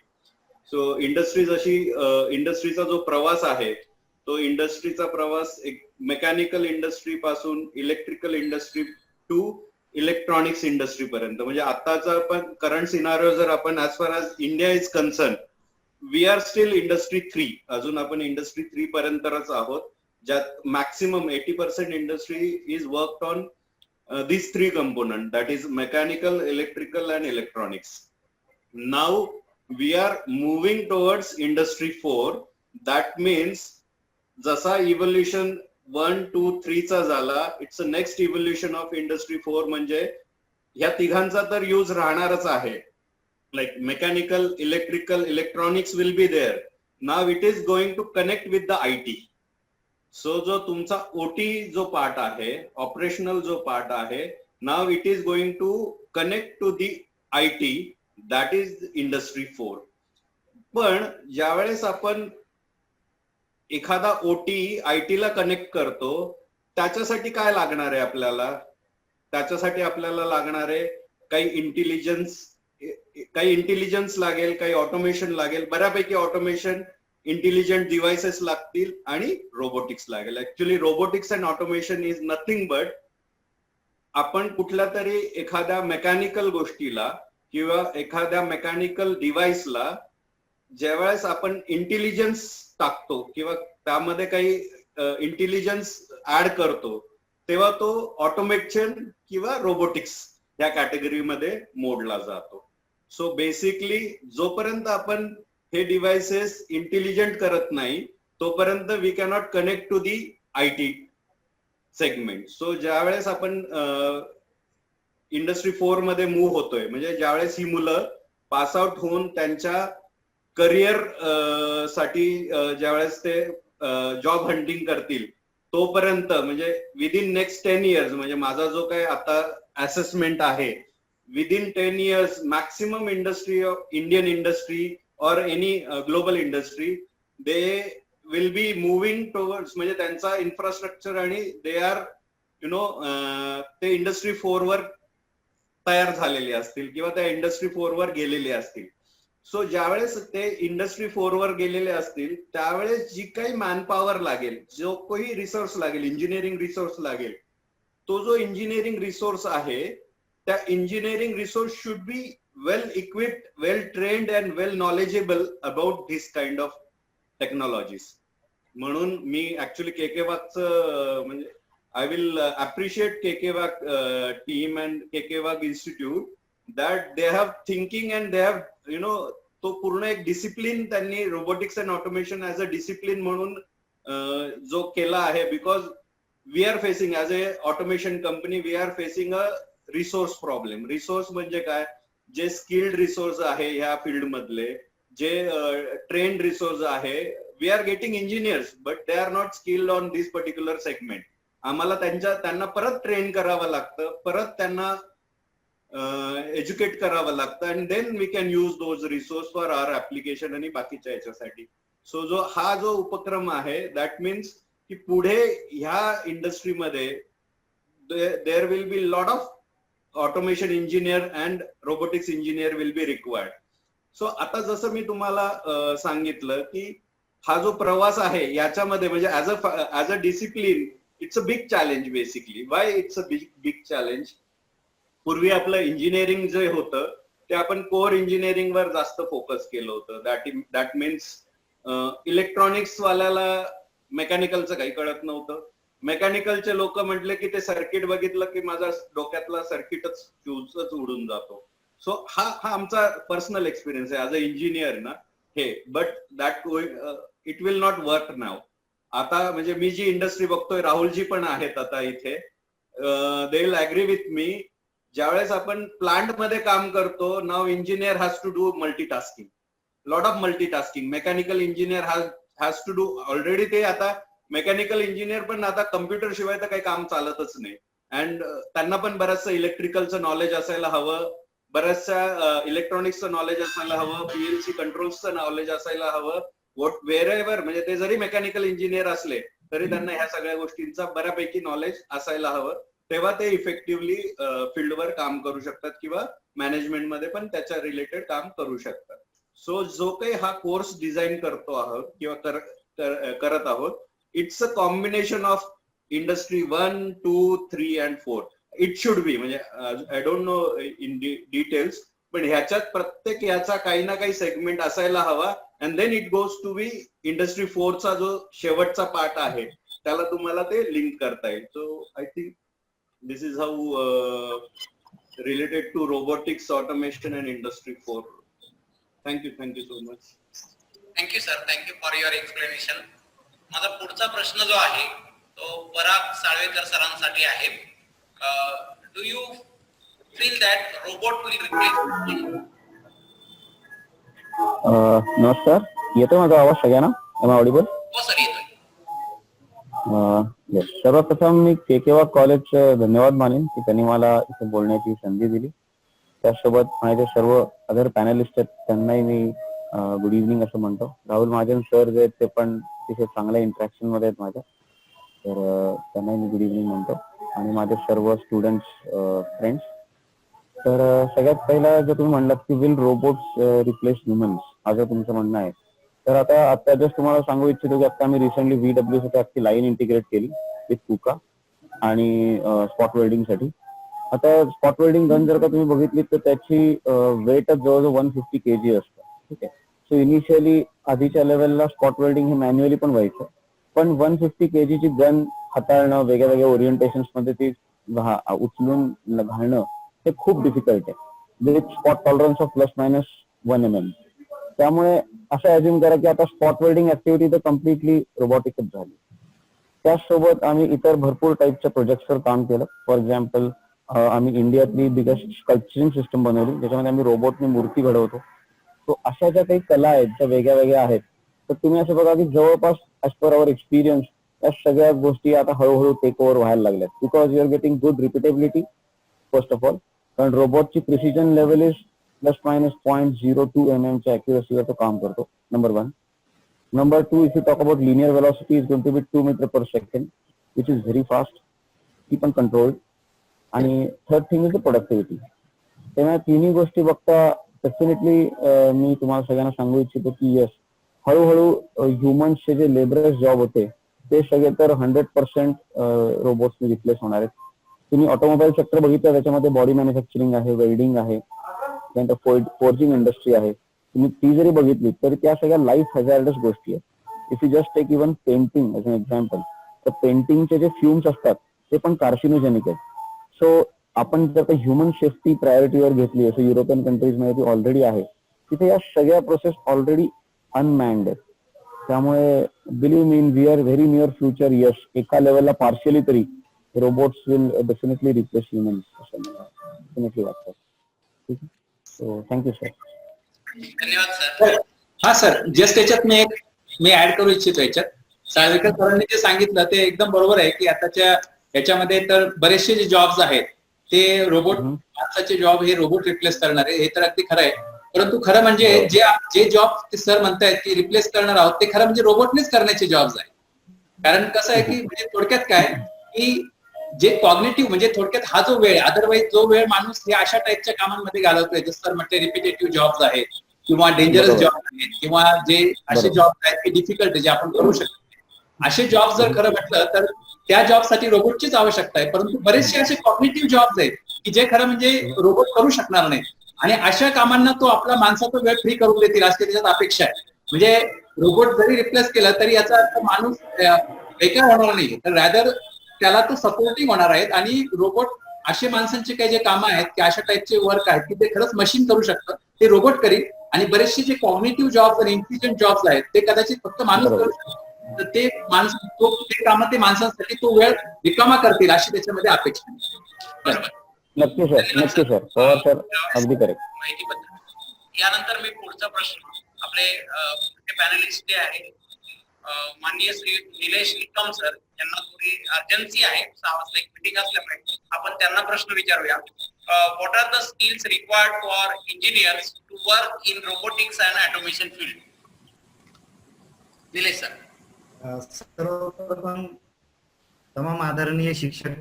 So इंडस्ट्रीचा जो प्रवास आहे तो इंडस्ट्रीचा प्रवास एक मेकॅनिकल इंडस्ट्री पासून electrical industry to electronics industry पर्यंत. म्हणजे आताचा पण करंट सिनारिओ जर आपण as far as India is concern we are still industry 3. अजून आपण इंडस्ट्री 3 पर्यंतच आहोत, ज्यात maximum 80% industry is worked on these 3 components, that is mechanical, electrical and electronics. Now we are moving towards industry 4. That means जसा evolution 1, 2, 3 चा झाला, it's a next evolution of industry 4. म्हणजे ह्या तिघांचा तर यूज राहणारच आहे. Like mechanical, electrical, electronics will be there, now it is going to connect with the IT. So जो तुमचा OT जो पार्ट आहे, ऑपरेशनल जो पार्ट आहे, now it is going to connect to the IT, that is industry 4. पण ज्यावेळेस आपण एखादा OT IT ला कनेक्ट करतो, त्याच्यासाठी काय लागणार आहे आपल्याला? त्याच्यासाठी आपल्याला लागणार आहे काही इंटेलिजन्स लागेल, काही ऑटोमेशन लागेल, बऱ्यापैकी ऑटोमेशन, इंटेलिजंट डिव्हाइसेस लागतील आणि रोबोटिक्स लागेल. Actually robotics and automation is nothing but आपण कुठल्या तरी एखाद्या मेकॅनिकल गोष्टीला किंवा एखाद्या मेकॅनिकल डिव्हाइसला ज्यावेळेस आपण इंटेलिजन्स टाकतो किंवा त्यामध्ये काही इंटेलिजन्स ऍड करतो, तेव्हा तो ऑटोमेशन किंवा रोबोटिक्स या कॅटेगरीमध्ये मोडला जातो. सो बेसिकली जोपर्यंत आपण हे डिव्हाइसेस इंटेलिजंट करत नाही, तोपर्यंत we cannot connect to the IT segment. So ज्यावेळेस आपण इंडस्ट्री 4 मध्ये मूव्ह होतोय, म्हणजे ज्यावेळेस ही मुलं पास आउट होऊन त्यांच्या करिअर साठी ज्यावेळेस ते जॉब हंटिंग करतील, तोपर्यंत म्हणजे विदिन नेक्स्ट 10 years, म्हणजे माझा जो काही आता असेसमेंट आहे, within 10 years maximum industry of Indian industry और any global industry, they will be moving towards, म्हणजे त्यांचा इन्फ्रास्ट्रक्चर आणि दे आर ते इंडस्ट्री 4 वर तयार झालेले असतील किंवा त्या इंडस्ट्री 4 वर गेलेले असतील. सो ज्यावेळेस ते इंडस्ट्री 4 वर गेलेले असतील, त्यावेळेस जी काही मॅनपॉवर लागेल, जो काही रिसोर्स लागेल, इंजिनिअरिंग रिसोर्स लागेल, तो जो इंजिनिअरिंग रिसोर्स आहे, त्या engineering resource should be well equipped, well trained and well knowledgeable about this kind of technologies. म्हणून मी ऍक्च्युली केकेवागचं म्हणजे I will appreciate K K Wagh team and K K Wagh institute that they have thinking and they have तो पूर्ण एक discipline त्यांनी robotics and automation as a discipline म्हणून जो केला आहे. Because we are facing as a automation company, we are facing a resource problem. Resource म्हणजे काय? जे स्किल्ड रिसोर्स आहे ह्या फील्ड मधले, जे ट्रेन्ड रिसोर्स आहे, we are getting engineers but they are not skilled on this particular segment. आम्हाला त्यांना परत ट्रेन करावं लागतं, परत त्यांना एज्युकेट करावं लागतं, and then we can use those resource for our application आणि बाकीच्या याच्यासाठी. सो हा जो उपक्रम आहे, दॅट मीन्स की पुढे ह्या इंडस्ट्रीमध्ये there will be lot of automation engineer and robotics engineer will be required. So आता जसं मी तुम्हाला सांगितलं की हा जो प्रवास आहे याच्यामध्ये म्हणजे as a discipline it's a big challenge. Basically why it's a big challenge? पूर्वी आपलं इंजिनिअरिंग जे होतं ते आपण कोर इंजिनिअरिंग वर जास्त फोकस केलं होतं. दॅट मीन्स इलेक्ट्रॉनिक्स वाल्याला मेकॅनिकलचं काही कळत नव्हतं. मेकॅनिकलचे लोक म्हटले की ते सर्किट बघितलं की माझा डोक्यातला सर्किटच फ्यूजच उडून जातो. सो हा आमचा पर्सनल एक्सपिरियन्स आहे ऍज अ इंजिनियर ना हे. But that it will not work now. आता म्हणजे मी जी इंडस्ट्री बघतोय, राहुलजी पण आहेत आता इथे, they will agree with me. ज्यावेळेस आपण प्लांट मध्ये काम करतो, now engineer has to do multitasking, lot of multitasking. Mechanical engineer has to do already. ते आता मेकॅनिकल इंजिनियर पण आता कम्प्युटर शिवाय तर काही काम चालतच नाही. अँड त्यांना पण बऱ्याचशा इलेक्ट्रिकलचं नॉलेज असायला हवं, बऱ्याचशा इलेक्ट्रॉनिक्सचं नॉलेज असायला हवं, PLC कंट्रोल्सचं नॉलेज असायला हवं. व्हेरेवर म्हणजे ते जरी मेकॅनिकल इंजिनियर असले तरी त्यांना ह्या सगळ्या गोष्टींचा बऱ्यापैकी नॉलेज असायला हवं. तेव्हा ते इफेक्टिव्हली फील्डवर काम करू शकतात किंवा मॅनेजमेंटमध्ये पण त्याच्या रिलेटेड काम करू शकतात. सो जो काही हा कोर्स डिझाईन करतो आहोत किंवा करत आहोत, it's a combination of industry 1, 2, 3 and 4. It should be, म्हणजे I don't know in details, पण ह्याच्यात प्रत्येक याचा काही ना काही सेगमेंट असायला हवा. And then it goes to be industry 4 चा जो शेवटचा पार्ट आहे त्याला तुम्हाला ते लिंक करता येईल. So I think this is how related to robotics, automation and industry 4. Thank you so much. Thank you sir, thank you for your explanation. माझा पुढचा प्रश्न जो आहे तो पराग साळवेकर सरांसाठी आहे. Do you feel that robot will replace? नमस्कार, येतोय माझा आवाज सगळ्यांना? Am I audible? हो सर येतोय. येस. सर्वप्रथम मी केकेवा कॉलेजचे धन्यवाद मानेन की त्यांनी मला इथे बोलण्याची संधी दिली. त्यासोबत माझे सर्व अदर पॅनलिस्ट आहेत त्यांनाही मी गुड इव्हनिंग असं म्हणतो. राहुल महाजन सर जे आहेत ते पण तिथे चांगल्या इंटरॅक्शन मध्ये आहेत माझ्या, तर त्यांनाही मी गुड इव्हनिंग म्हणतो. आणि माझे सर्व स्टुडंट्स फ्रेंड्स. तर सगळ्यात पहिला जर तुम्ही म्हणलात की विल रोबोट्स रिप्लेस ह्युमन्स, हा जर तुमचं म्हणणं आहे, तर आता जस्ट तुम्हाला सांगू इच्छितो की आता आम्ही रिसेंटली VW साठी अख्खी लाईन इंटिग्रेट केली विथ कुका आणि स्पॉट वेल्डिंग साठी. आता स्पॉट वेल्डिंग गन जर का तुम्ही बघितली तर त्याची वेटच जवळजवळ 150 kg असतं. ठीक आहे. सो इनिशियली आधीच्या लेवलला स्पॉट वेल्डिंग हे मॅन्युअली पण व्हायचं, पण 150 kg ची गन हाताळणं, वेगळ्या वेगळ्या ओरिएंटेशन्स मध्ये ती उचलून घालणं हे खूप डिफिकल्ट आहे with spot tolerance of ±1 mm. त्यामुळे असं अज्युम करा की आता स्पॉट वेल्डिंग ऍक्टिव्हिटी तर कम्प्लिटली रोबोटिकच झाली. त्याचसोबत आम्ही इतर भरपूर टाईपच्या प्रोजेक्ट्सवर काम केलं. फॉर एक्झाम्पल आम्ही इंडियातली बिगेस्ट स्कल्पचरिंग सिस्टम बनवली ज्याच्यामध्ये आम्ही रोबोटने मूर्ती घडवतो. तो अशा ज्या काही कला आहेत ज्या वेगळ्या वेगळ्या आहेत, तर तुम्ही असं बघा की जवळपास ऍज पर अवर एक्सपिरियन्स या सगळ्या गोष्टी आता हळूहळू टेक ओव्हर व्हायला लागल्यात because you are getting good repeatability first of all. कारण रोबोटची प्रिसिजन लेवल इज ±0.02 mm च्या अॅक्युरसीवर तो काम करतो. Number 1. Number 2, if you talk about linear velocity, is going to be 2 meter per second, which is very fast, keep on controlled. आणि third thing is the productivity. तेव्हा तिन्ही गोष्टी बघता डेफिनेटली मी तुम्हाला सगळ्यांना सांगू इच्छितो की येस, हळूहळू ह्युमन्सचे जे लेबरर्स जॉब होते ते सगळे तर 100% रोबोट्सने रिप्लेस होणार आहेत. तुम्ही ऑटोमोबाईल सेक्टर बघितलं, त्याच्यामध्ये बॉडी मॅन्युफॅक्चरिंग आहे, वेल्डिंग आहे, त्यानंतर फोर्जिंग इंडस्ट्री आहे. तुम्ही ती जरी बघितली तरी त्या सगळ्या लाईफ हॅझार्डस गोष्टी आहेत. If you just take even painting as an example, तर पेंटिंगचे जे फ्युम्स असतात ते पण कार्सिनोजेनिक आहेत. सो आपण जर का ह्युमन सेफ्टी प्रायोरिटीवर घेतली, असं युरोपियन कंट्रीजमध्ये ती ऑलरेडी आहे, तिथे या सगळ्या प्रोसेस ऑलरेडी अनमॅन्ड आहेत. त्यामुळे believe me, we are very near future. Yes, एका लेवलला पार्शियली तरी robots will definitely replace humans असं मला डेफिनेटली वाटतं. ठीक आहे. So thank you sir. धन्यवाद सर. हा सर, जस्ट त्याच्यात मी ऍड करू इच्छितो. याच्यात साळवेकर सरांनी जे सांगितलं ते एकदम बरोबर आहे की आताच्या याच्यामध्ये तर बरेचसे जे जॉब्स आहेत ते रोबोट, माणसाचे जॉब हे रोबोट रिप्लेस करणार आहे, हे तर अगदी खरं आहे. परंतु खरं म्हणजे जे जॉब सर म्हणतायत की रिप्लेस करणार आहोत ते खरं म्हणजे रोबोटनेच करण्याचे जॉब्स आहेत. कारण कसं आहे की म्हणजे थोडक्यात काय की जे कॉग्निटिव्ह म्हणजे थोडक्यात हा जो वेळ, अदरवाईज जो वेळ माणूस हे अशा टाईपच्या कामांमध्ये घालवतोय, जसं सर म्हटले रिपिटेटिव्ह जॉब्स आहेत किंवा डेंजरस जॉब आहेत किंवा जे असे जॉब आहेत की डिफिकल्ट आहे जे आपण करू शकतो, असे जॉब जर खरं म्हटलं तर त्या जॉबसाठी रोबोटचीच आवश्यकता आहे. परंतु बरेचसे असे कॉग्निटिव्ह जॉब्स आहेत की जे खरं म्हणजे रोबोट करू शकणार नाही आणि अशा कामांना तो आपला माणसाचा वेळ फ्री करून देतील अशी त्याच्यात अपेक्षा आहे. म्हणजे रोबोट जरी रिप्लेस केला तरी याचा अर्थ माणूस बेकार होणार नाही, तर रॅदर त्याला तो सपोर्टिंग होणार आहेत. आणि रोबोट असे माणसांचे काही जे कामं आहेत की अशा टाईपचे वर्क आहेत की ते खरंच मशीन करू शकतं, ते रोबोट करील. आणि बरेचसे जे कॉग्निटिव्ह जॉब्स आणि इंटेलिजंट जॉब्स आहेत ते कदाचित फक्त माणूस करू शकतो, तर ते माणूस ते कामं ते माणसांसाठी तो वेळ रिकामा करतील अशी त्याच्यामध्ये अपेक्षा आहे. नक्की सर, नक्की सर. पवार सर अगदी करेक्ट. माहितीबद्दल. यानंतर मी पुढचा प्रश्न आपले पॅनलिस्ट जे आहे माननीय श्री निलेश निकम सर यांना थोडी अर्जन्सी आहे, 6 वाजता एक मीटिंग असल्यामुळे आपण त्यांना प्रश्न विचारूया. What are the skills required for engineers to work in robotics and automation field? Nilesh sir. सर्वप्रथम तमाम आदरणीय शिक्षक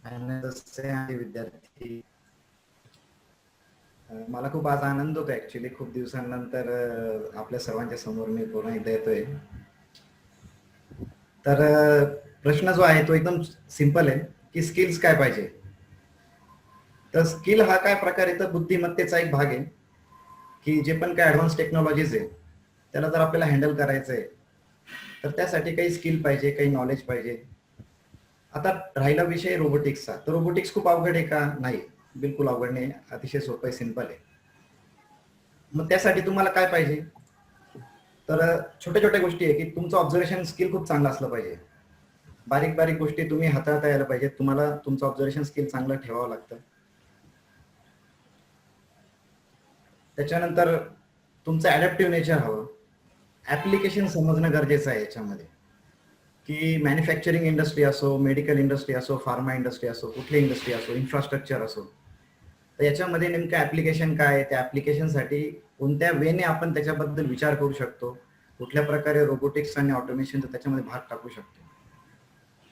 आणि विद्यार्थी, मला खूप आज आनंद होतो. ऍक्च्युली खूप दिवसांनंतर आपल्या सर्वांच्या समोर मी पुन्हा एकदा येतोय. तर प्रश्न जो आहे तो एकदम सिंपल आहे की स्किल्स काय पाहिजे. तर स्किल हा काय प्रकारे तर बुद्धिमत्तेचा एक भाग आहे की जे पण काय ऍडव्हान्स टेक्नॉलॉजीज आहे त्याला जर आपल्याला हँडल करायचं आहे तर त्यासाठी काही स्किल पाहिजे, काही नॉलेज पाहिजे. आता राहिला विषय रोबोटिक्सचा, तर रोबोटिक्स खूप अवघड आहे का? नाही, बिलकुल अवघड नाही, अतिशय सोपं आहे, सिंपल आहे. मग त्यासाठी तुम्हाला काय पाहिजे तर छोट्या छोट्या गोष्टी आहे की तुमचं ऑब्झर्वेशन स्किल खूप चांगलं असलं पाहिजे. बारीक बारीक गोष्टी तुम्ही हाताळता यायला पाहिजे. तुम्हाला तुमचं ऑब्झर्वेशन स्किल चांगलं ठेवावं लागतं. त्याच्यानंतर तुमचं ऍडॅप्टिव्ह नेचर हवं. ऍप्लिकेशन समजणं गरजेचं आहे याच्यामध्ये, की मॅन्युफॅक्चरिंग इंडस्ट्री असो, मेडिकल इंडस्ट्री असो, फार्मा इंडस्ट्री असो, कुठली इंडस्ट्री असो, इन्फ्रास्ट्रक्चर असो, तर याच्यामध्ये नेमकं ऍप्लिकेशन काय आहे, त्या ऍप्लिकेशनसाठी कोणत्या वेने आपण त्याच्याबद्दल विचार करू शकतो, कुठल्या प्रकारे रोबोटिक्स आणि ऑटोमेशनचा त्याच्यामध्ये भाग टाकू शकतो.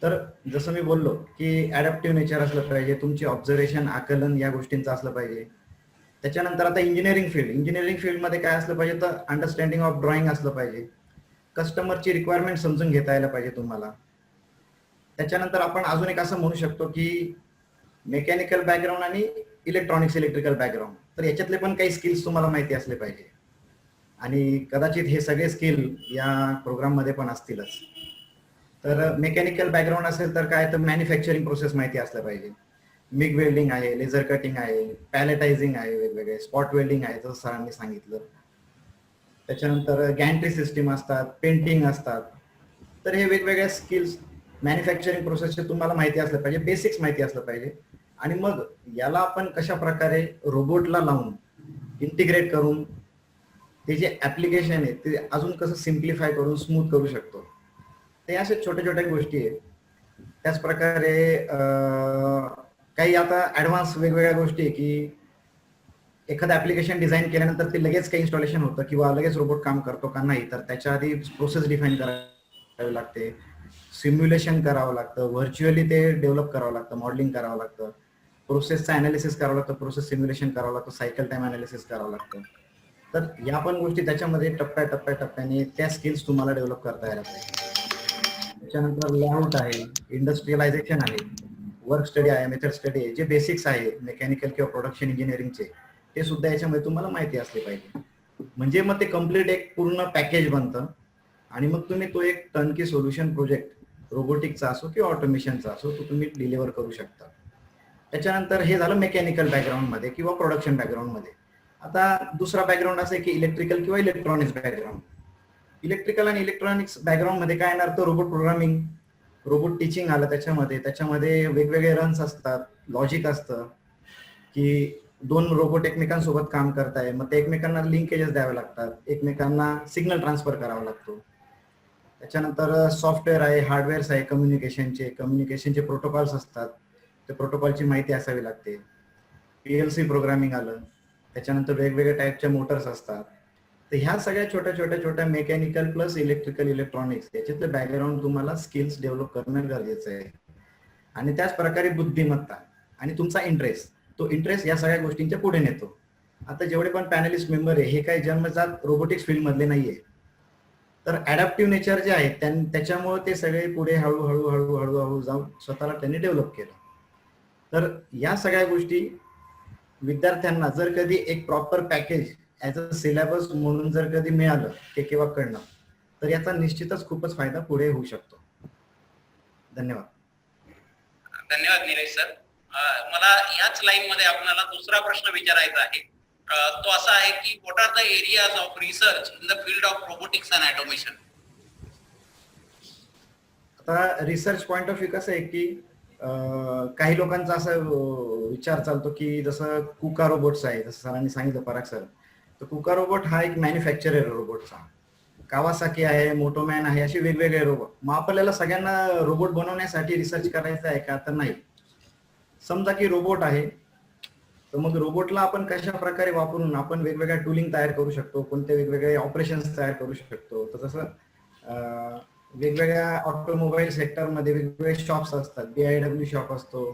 तर जसं मी बोललो की ऍडॅप्टिव्ह नेचर असलं पाहिजे, तुमची ऑब्झर्वेशन, आकलन या गोष्टींचं असलं पाहिजे. त्याच्यानंतर आता इंजिनिअरिंग फील्डमध्ये काय असलं पाहिजे, तर अंडरस्टँडिंग ऑफ ड्रॉइंग असलं पाहिजे, कस्टमरची रिक्वायरमेंट समजून घेता यायला पाहिजे तुम्हाला. त्याच्यानंतर आपण अजून एक असं म्हणू शकतो की मेकॅनिकल बॅकग्राऊंड आणि इलेक्ट्रिकल बॅकग्राऊंड, तर याच्यातले पण काही स्किल्स तुम्हाला माहिती असले पाहिजे. आणि कदाचित हे सगळे स्किल या प्रोग्राममध्ये पण असतीलच. तर मेकॅनिकल बॅकग्राऊंड असेल तर काय, तर मॅन्युफॅक्चरिंग प्रोसेस माहिती असलं पाहिजे. मिग वेल्डिंग आहे, लेझर कटिंग आहे, पॅलेटायझिंग आहे, वेगवेगळे स्पॉट वेल्डिंग आहे जसं सरांनी सांगितलं. त्याच्यानंतर गॅन्ट्री सिस्टीम असतात, पेंटिंग असतात. तर हे वेगवेगळ्या स्किल्स मॅन्युफॅक्चरिंग प्रोसेसचे तुम्हाला माहिती असलं पाहिजे, बेसिक्स माहिती असलं पाहिजे. आणि मग याला आपण कशा प्रकारे रोबोटला लावून इंटिग्रेट करून ते जे ऍप्लिकेशन आहे ते अजून कसं सिम्प्लिफाय करून स्मूथ करू शकतो, ते अशा छोट्या छोट्या गोष्टी आहेत. त्याच प्रकारे काही आता ऍडव्हान्स वेगवेगळ्या गोष्टी आहे की एखादं ऍप्लिकेशन डिझाईन केल्यानंतर ते लगेच काही इन्स्टॉलेशन होतं किंवा लगेच रोबोट काम करतो का नाही, तर त्याच्या आधी प्रोसेस डिफाईन करावी लागते, सिम्युलेशन करावं लागतं, व्हर्च्युअली ते डेव्हलप करावं लागतं, मॉडेलिंग करावं लागतं, प्रोसेसचं अनालिसिस करावं लागतं, प्रोसेस सिम्युलेशन करावं लागतं, सायकल टाइम अनालिसिस करावं लागतं. तर या पण गोष्टी त्याच्यामध्ये टप्प्याटप्प्याने त्या स्किल्स तुम्हाला डेव्हलप करता यायला पाहिजे. त्याच्यानंतर लेआउट आहे, इंडस्ट्रियलायझेशन आहे, वर्क स्टडी आहे, मेथड स्टडी आहे, जे बेसिक्स आहे मेकॅनिकल किंवा प्रोडक्शन इंजिनिअरिंगचे, ते सुद्धा याच्यामध्ये तुम्हाला माहिती असले पाहिजे. म्हणजे मग ते कम्प्लीट एक पूर्ण पॅकेज बनतं आणि मग तुम्ही तो एक टर्नकी सोल्युशन प्रोजेक्ट रोबोटिकचा असो किंवा ऑटोमेशनचा असो तो तुम्ही डिलिव्हर करू शकता. त्याच्यानंतर हे झालं मेकॅनिकल बॅकग्राऊंडमध्ये किंवा प्रोडक्शन बॅकग्राऊंडमध्ये. आता दुसरा बॅकग्राऊंड असं आहे की इलेक्ट्रिकल किंवा इलेक्ट्रॉनिक्स बॅकग्राऊंड. इलेक्ट्रिकल आणि इलेक्ट्रॉनिक्स बॅकग्राऊंडमध्ये काय येणार, तर रोबोट प्रोग्रामिंग, रोबोट टीचिंग आलं त्याच्यामध्ये वेगवेगळे रन्स असतात, लॉजिक असतं की दोन रोबोट एकमेकांसोबत काम करताय, मग ते एकमेकांना लिंकेजेस द्यावे लागतात, एकमेकांना सिग्नल ट्रान्सफर करावा लागतो. त्याच्यानंतर सॉफ्टवेअर आहे, हार्डवेअर्स आहे, कम्युनिकेशनचे प्रोटोकॉल्स असतात, त्या प्रोटोकॉलची माहिती असावी लागते. PLC प्रोग्रामिंग आलं, त्याच्यानंतर वेगवेगळ्या टाईपच्या मोटर्स असतात. तर ह्या सगळ्या छोट्या मेकॅनिकल प्लस इलेक्ट्रिकल इलेक्ट्रॉनिक्स याच्यातले बॅकग्राऊंड तुम्हाला स्किल्स डेव्हलप करणं गरजेचं आहे. आणि त्याच प्रकारे बुद्धिमत्ता आणि तुमचा इंटरेस्ट, तो इंटरेस्ट या सगळ्या गोष्टींच्या पुढे नेतो. आता जेवढे पण पॅनलिस्ट मेंबर आहे हे काही जन्मजात रोबोटिक्स फील्ड मधले नाहीये, तर ऍडॅप्टिव्ह नेचर जे आहे त्याच्यामुळे ते सगळे पुढे हळूहळू जाऊन स्वतःला त्यांनी डेव्हलप केलं. तर या सगळ्या गोष्टी विद्यार्थ्यांना जर कधी एक proper package as a syllabus म्हणून जर कधी मिळालं केकेवाकडनं, तर याचा निश्चितच खूपच फायदा पुढे होऊ शकतो. धन्यवाद. धन्यवाद नीरज सर. मला याच लाईन मध्ये आपल्याला दुसरा प्रश्न विचारायचा आहे. तो असा आहे की what are the areas of research in the field of robotics and automation. आता रिसर्च पॉइंट ऑफ व्ह्यू कसं आहे की काही लोकांचा असा विचार चालतो की जसं कुका रोबोट्स आहे, जसं सरांनी सांगितलं पराग सर, तर कुका रोबोट हा एक मॅन्युफॅक्चरर रोबोटचा, कावासाकी आहे, मोटोमॅन आहे, असे वेगवेगळे रोबोट. मग आपल्याला सगळ्यांना रोबोट बनवण्यासाठी रिसर्च करायचं आहे का, तर नाही. समजा की रोबोट आहे, तर मग रोबोटला आपण कशा प्रकारे वापरून आपण वेगवेगळ्या टूलिंग तयार करू शकतो, कोणते वेगवेगळे ऑपरेशन्स तयार करू शकतो. तर जसं वेगवेगळ्या ऑटोमोबाईल सेक्टरमध्ये वेगवेगळे शॉप्स असतात, BIW शॉप असतो,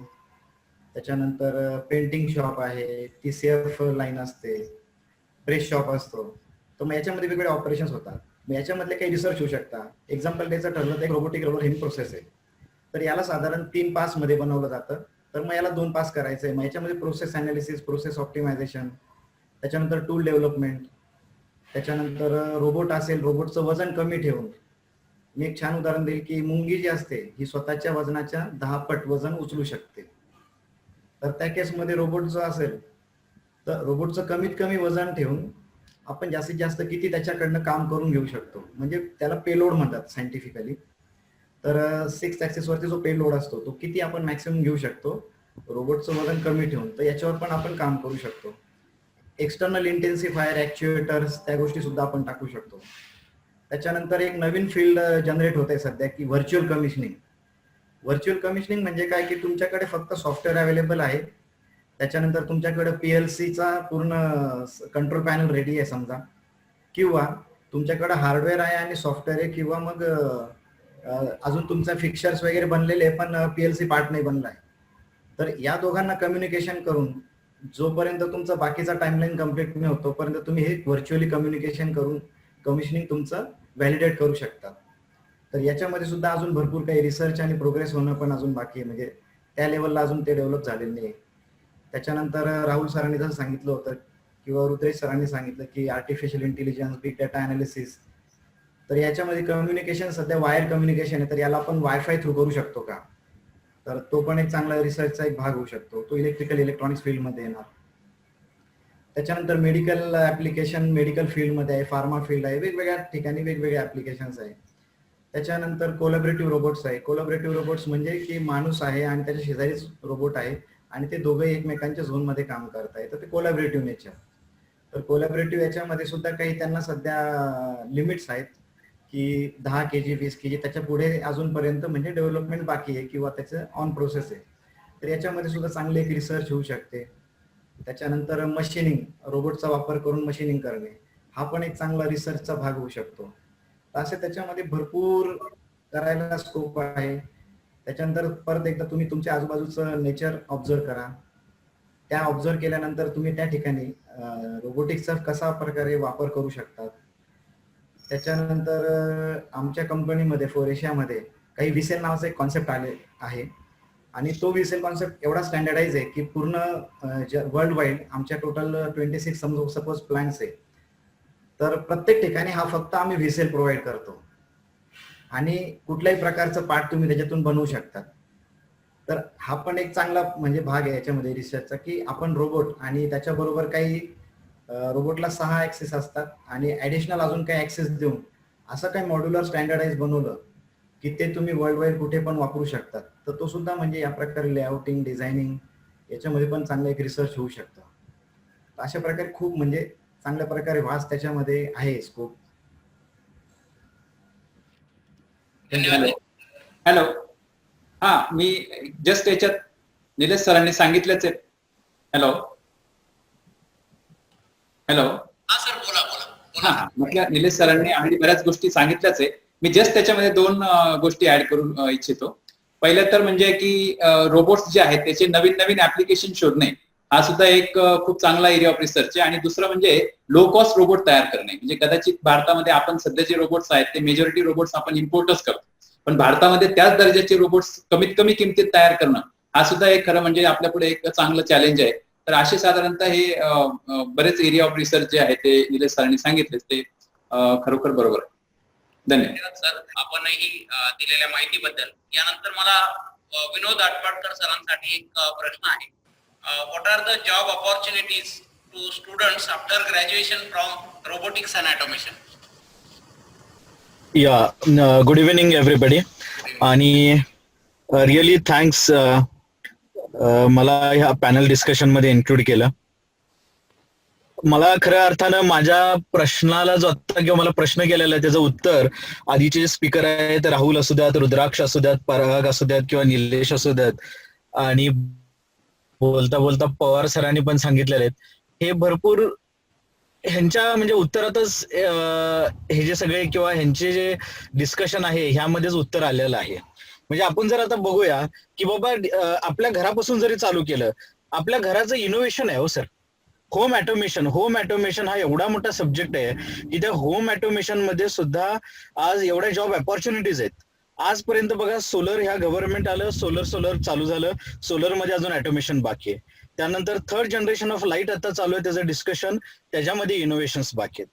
त्याच्यानंतर पेंटिंग शॉप आहे, TCF लाईन असते, प्रेस शॉप असतो. तर मग याच्यामध्ये वेगवेगळे ऑपरेशन्स होतात. मग याच्यामधले काही रिसर्च होऊ शकतात. एक्झाम्पल द्यायचं ठरलं तर एक रोबोटिक रोलर हेमी प्रोसेस आहे, तर याला साधारण 3 पास मध्ये बनवलं जातं, तर मग याला 2 पास करायचंय. मग याच्यामध्ये प्रोसेस अनालिसिस, प्रोसेस ऑप्टिमायझेशन, त्याच्यानंतर टूल डेव्हलपमेंट, त्याच्यानंतर रोबोट असेल, रोबोटचं वजन कमी ठेवून. मी एक छान उदाहरण देईल की मुंगी जी असते ही स्वतःच्या वजनाच्या 10 पट वजन उचलू शकते. तर त्या केसमध्ये रोबोट जो असेल तर रोबोटचं कमीत कमी वजन ठेवून आपण जास्तीत जास्त किती त्याच्याकडनं काम करून घेऊ शकतो, म्हणजे त्याला पेलोड म्हणतात सायंटिफिकली. तर 6 ऍक्सिस वरती जो पेलोड असतो तो किती आपण मॅक्सिमम घेऊ शकतो रोबोटचं वजन कमी ठेवून, तर याच्यावर पण आपण काम करू शकतो. एक्सटर्नल इंटेन्सिफायर, ऍक्च्युएटर्स, त्या गोष्टी सुद्धा आपण टाकू शकतो. त्याच्यानंतर एक नवीन फील्ड जनरेट होते सध्या की व्हर्च्युअल कमिशनिंग. व्हर्च्युअल कमिशनिंग म्हणजे काय की तुमच्याकडे फक्त सॉफ्टवेअर अवेलेबल आहे, त्याच्यानंतर तुमच्याकडे PLCचा पूर्ण कंट्रोल पॅनल रेडी आहे समजा, किंवा तुमच्याकडे हार्डवेअर आहे आणि सॉफ्टवेअर आहे, किंवा मग अजून तुमचा फिक्चर्स वगैरे बनलेले पण PLC पार्ट नाही बनला आहे. तर या दोघांना कम्युनिकेशन करून जोपर्यंत तुमचा बाकीचा टाइमलाईन कम्प्लीट नाही होत तोपर्यंत तुम्ही हे व्हर्च्युअली कम्युनिकेशन करून कमिशनिंग तुमचं व्हॅलिडेट करू शकता. तर याच्यामध्ये सुद्धा अजून भरपूर काही रिसर्च आणि प्रोग्रेस होणं पण अजून बाकी आहे, म्हणजे त्या लेवलला अजून ते डेव्हलप झालेलं नाही. त्याच्यानंतर राहुल सरांनी जसं सांगितलं होतं किंवा रुद्रेश सरांनी सांगितलं की artificial intelligence, big data analysis, तर याच्यामध्ये कम्युनिकेशन सध्या वायर कम्युनिकेशन आहे, तर याला आपण वायफाय थ्रू करू शकतो का, तर तो पण एक चांगला रिसर्चचा एक भाग होऊ शकतो. तो इलेक्ट्रॉनिक्स फील्डमध्ये येणार. त्याच्यानंतर मेडिकल ऍप्लिकेशन मेडिकल फील्डमध्ये आहे, फार्मा फील्ड आहे, वेगवेगळ्या ठिकाणी वेगवेगळे ऍप्लिकेशन्स आहे. त्याच्यानंतर कोलॅबरेटिव्ह रोबोट्स आहे. कोलॅबरेटिव्ह रोबोट्स म्हणजे की माणूस आहे आणि त्याच्या शेजारीच रोबोट आहे आणि ते दोघे एकमेकांच्या झोनमध्ये काम करत आहे, तर ते कोलॅबरेटिव्ह नेचर. तर कोलॅबरेटिव्ह याच्यामध्ये सुद्धा काही त्यांना सध्या लिमिट्स आहेत की 10 kg 20 kg, त्याच्या पुढे अजूनपर्यंत म्हणजे डेव्हलपमेंट बाकी आहे किंवा त्याचं ऑन प्रोसेस आहे. तर याच्यामध्ये सुद्धा चांगली एक रिसर्च होऊ शकते. त्याच्यानंतर मशीनिंग, रोबोटचा वापर करून मशीनिंग करणे, हा पण एक चांगला रिसर्चचा भाग होऊ शकतो. असे त्याच्यामध्ये भरपूर करायला स्कोप आहे. त्याच्यानंतर परत एकदा तुम्ही तुमच्या आजूबाजूचं नेचर ऑब्झर्व करा. त्या ऑब्झर्व केल्यानंतर तुम्ही त्या ठिकाणी रोबोटिक्सचा कसा प्रकारे वापर करू शकतात. त्याच्यानंतर आमच्या कंपनीमध्ये फोरेशियामध्ये काही व्हीसेल नावाचा एक कॉन्सेप्ट आले आहे आणि तो व्हीसेल कॉन्सेप्ट एवढा स्टँडर्डाइज आहे की पूर्ण वर्ल्ड वाईड आमच्या टोटल 26 सपोज प्लांट्स आहे, तर प्रत्येक ठिकाणी हा फक्त आम्ही व्हीसेल प्रोव्हाइड करतो आणि कुठल्याही प्रकारचं पार्ट तुम्ही त्याच्यातून बनवू शकता. तर हा पण एक चांगला म्हणजे भाग आहे याच्यामध्ये रिसर्चचा की आपण रोबोट आणि त्याच्याबरोबर काही रोबोटला 6 ऍक्सेस असतात आणि ऍडिशनल अजून काही ऍक्सेस देऊन असं काही मॉड्युलर स्टँडर्डाइज बनवलं की ते तुम्ही वर्ल्ड वाईड कुठे पण वापरू शकतात. तर तो सुद्धा म्हणजे या प्रकारे लेआउटिंग डिझायनिंग याच्यामध्ये पण चांगलं एक रिसर्च होऊ शकतं. अशा प्रकारे खूप म्हणजे चांगल्या प्रकारे वास त्याच्यामध्ये आहे स्कोप. धन्यवाद. हॅलो, हा मी जस्ट याच्यात निलेश सरांनी सांगितलंच आहे. हॅलो हॅलो हा सर, बोला बोला. हा, म्हटलं निलेश सरांनी आणि बऱ्याच गोष्टी सांगितल्याच आहे. मी जस्ट त्याच्यामध्ये 2 गोष्टी ऍड करू इच्छितो. पहिलं तर म्हणजे की रोबोट्स जे आहेत त्याचे नवीन नवीन ऍप्लिकेशन शोधणे, हा सुद्धा एक खूप चांगला एरिया ऑफ रिसर्च आहे. आणि दुसरं म्हणजे लो कॉस्ट रोबोट तयार करणे. म्हणजे कदाचित भारतामध्ये आपण सध्या जे रोबोट्स आहेत ते मेजॉरिटी रोबोट्स आपण इम्पोर्टच करतो, पण भारतामध्ये त्याच दर्जाचे रोबोट्स कमीत कमी किमतीत तयार करणं हा सुद्धा एक खरं म्हणजे आपल्या पुढे एक चांगलं चॅलेंज आहे. तर असे साधारणतः हे बरेच एरिया ऑफ रिसर्च जे आहे ते निलेश सरांनी सांगितले ते खरोखर बरोबर आहे. धन्यवाद सर, आपणही दिलेल्या माहितीबद्दल. यानंतर मला विनोद आटपाडकर सरांसाठी एक प्रश्न आहे. What are the job opportunities to students after graduation from robotics and automation? Good evening everybody. आणि रिअली थँक्स मला ह्या पॅनल डिस्कशन मध्ये इन्क्लूड केलं. मला खऱ्या अर्थानं माझ्या प्रश्नाला जो आता किंवा मला प्रश्न केलेला आहे त्याचं उत्तर आधीचे जे स्पीकर आहेत, राहुल असू द्यात, रुद्राक्ष असू द्यात, पराग असू द्यात किंवा निलेश असू द्यात, आणि बोलता बोलता पवार सरांनी पण सांगितलेले आहेत, हे भरपूर ह्यांच्या म्हणजे उत्तरातच हे जे सगळे किंवा ह्यांचे जे डिस्कशन आहे ह्यामध्येच उत्तर आलेलं आहे. म्हणजे आपण जर आता बघूया की बाबा आपल्या घरापासून जरी चालू केलं, आपल्या घराचं इनोव्हेशन आहे हो सर. होम ऑटोमेशन हा एवढा मोठा सब्जेक्ट आहे की त्या होम ऑटोमेशन मध्ये सुद्धा आज एवढ्या जॉब ऑपॉर्च्युनिटीज आहेत. आजपर्यंत बघा सोलर ह्या गव्हर्नमेंट आलं, सोलर चालू झालं, सोलर मध्ये अजून ऑटोमेशन बाकी आहे. त्यानंतर 3rd जनरेशन ऑफ लाईट आता चालू आहे, त्याचं डिस्कशन, त्याच्यामध्ये इनोव्हेशन्स बाकी आहेत.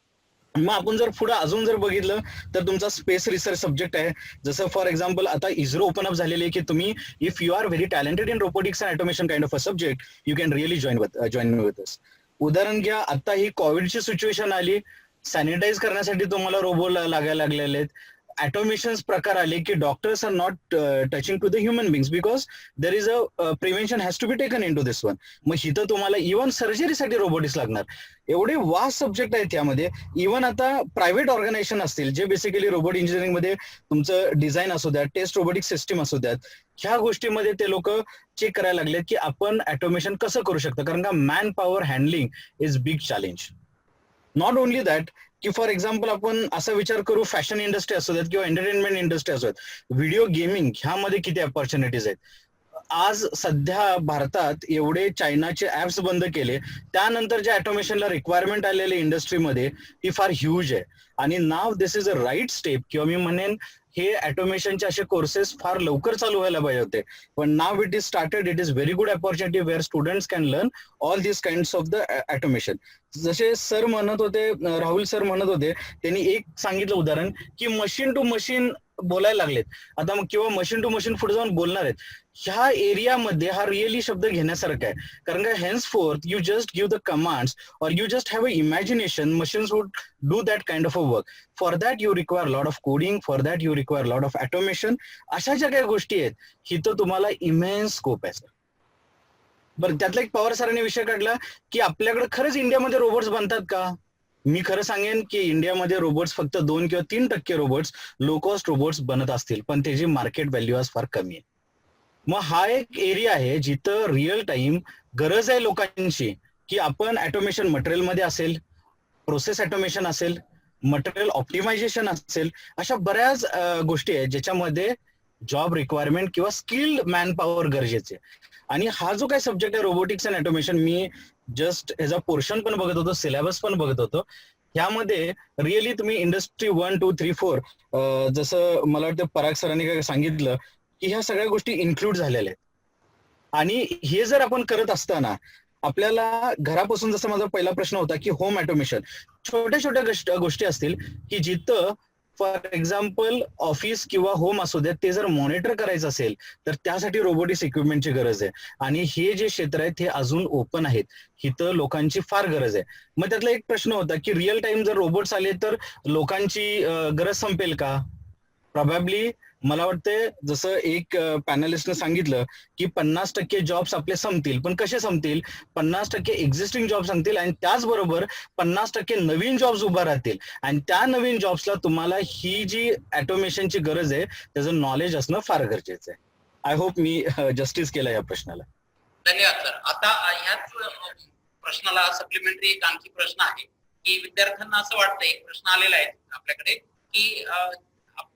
मग आपण जर पुढे अजून जर बघितलं तर तुमचा स्पेस रिसर्च सब्जेक्ट आहे. जसं फॉर एक्झाम्पल आता इस्रो ओपन अप झालेली आहे की तुम्ही if you are very talented in robotics and automation kind of a subject you can really join with us. उदाहरण घ्या, आता ही कोविडची सिच्युएशन आली, सॅनिटाईज करण्यासाठी तुम्हाला रोबो लागायला लागलेले आहेत. ऑटोमेशन प्रकार आले की doctors are not touching to the human beings because there is a prevention has to be taken in to this one. मग इथं तुम्हाला इव्हन सर्जरीसाठी रोबोटिक्स लागणार. एवढे वास्ट सब्जेक्ट आहेत त्यामध्ये. इव्हन आता प्रायव्हेट ऑर्गनायझेशन असतील जे बेसिकली रोबोट इंजिनिअरिंग मध्ये तुमचं डिझाईन असू द्या, टेस्ट रोबोटिक सिस्टीम असू द्यात, ह्या गोष्टीमध्ये ते लोक चेक करायला लागलेत की आपण ऑटोमेशन कसं करू शकतो, कारण का man power handling is big challenge. Not only that की फॉर एक्झाम्पल आपण असा विचार करू फॅशन इंडस्ट्री असू द्यात किंवा एंटरटेनमेंट इंडस्ट्री असू द्यात, व्हिडिओ गेमिंग ह्यामध्ये किती ऑपॉर्च्युनिटीज आहेत. आज सध्या भारतात एवढे चायनाचे ऍप्स बंद केले, त्यानंतर ज्या ऑटोमेशनला रिक्वायरमेंट आलेली इंडस्ट्रीमध्ये ती फार ह्यूज आहे. आणि now this is a right step, किंवा मी म्हणेन हे ऑटोमेशनचे असे कोर्सेस फार लवकर चालू व्हायला पाहिजे होते. पण नाव it is started, it is very good opportunity where students can learn all this kinds of the automation. जसे सर म्हणत होते, राहुल सर म्हणत होते, त्यांनी एक सांगितलं उदाहरण की मशीन टू मशीन बोलायला लागलेत आता, मग किंवा मशीन टू मशीन पुढे जाऊन बोलणार आहेत. ह्या एरियामध्ये हा रिअली शब्द घेण्यासारखा आहे, कारण का henceforth you just give the commands और you just have a imagination, machines would do that kind of a work. For that you require lot of coding, for that you require lot of automation. अशा ज्या काही गोष्टी आहेत हिथं तुम्हाला immense scope आहे sir. बरं, त्यातला एक पवार सरांनी विषय काढला की आपल्याकडे खरंच इंडियामध्ये रोबोट्स बनतात का. मी खरं सांगेन की इंडियामध्ये रोबोट्स फक्त 2 किंवा 3% रोबोट्स लो कॉस्ट रोबोट्स बनत असतील, पण त्याची मार्केट व्हॅल्यू आज फार कमी आहे. मग हा एक एरिया आहे जिथं रिअल टाइम गरज आहे लोकांची की आपण ऑटोमेशन मटेरियलमध्ये असेल, प्रोसेस ऑटोमेशन असेल, मटेरियल ऑप्टिमायझेशन असेल, अशा बऱ्याच गोष्टी आहेत ज्याच्यामध्ये जॉब रिक्वायरमेंट किंवा स्किल्ड मॅन पॉवर गरजेचे. आणि हा जो काही सब्जेक्ट आहे robotics and automation, me just ह्याचा पोर्शन पण बघत होतो, सिलेबस पण बघत होतो. ह्यामध्ये रिअली तुम्ही इंडस्ट्री 1, 2, 3, 4 जसं मला वाटतं पराग सरांनी काय सांगितलं की ह्या सगळ्या गोष्टी इन्क्लूड झालेल्या आहेत. आणि हे जर आपण करत असताना आपल्याला घरापासून, जसं माझा पहिला प्रश्न होता की होम ऑटोमेशन, छोट्या छोट्या गोष्टी असतील की जिथं फॉर एक्झाम्पल ऑफिस किंवा होम असू द्या, ते जर मॉनिटर करायचं असेल तर त्यासाठी रोबोटिक्स इक्विपमेंटची गरज आहे. आणि हे जे क्षेत्र आहेत हे अजून ओपन आहेत, इथं लोकांची फार गरज आहे. मग त्यातला एक प्रश्न होता की रिअल टाइम जर रोबोट्स आले तर लोकांची गरज संपेल का. प्रोबॅबली मला वाटतं जसं एक पॅनलिस्टने सांगितलं की 50% जॉब्स आपले संपतील, पण कसे संपतील, 50% एक्झिस्टिंग जॉब संपतील आणि त्याचबरोबर 50% नवीन जॉब्स उभा राहतील. आणि त्या नवीन जॉब्सला तुम्हाला ही जी ऑटोमेशनची गरज आहे त्याचं नॉलेज असणं फार गरजेचं आहे. आय होप मी जस्टिस केलं या प्रश्नाला. धन्यवाद सर. आता ह्याच प्रश्नाला सप्लिमेंटरी एक आणखी प्रश्न आहे की विद्यार्थ्यांना असं वाटतं, एक प्रश्न आलेला आहे आपल्याकडे की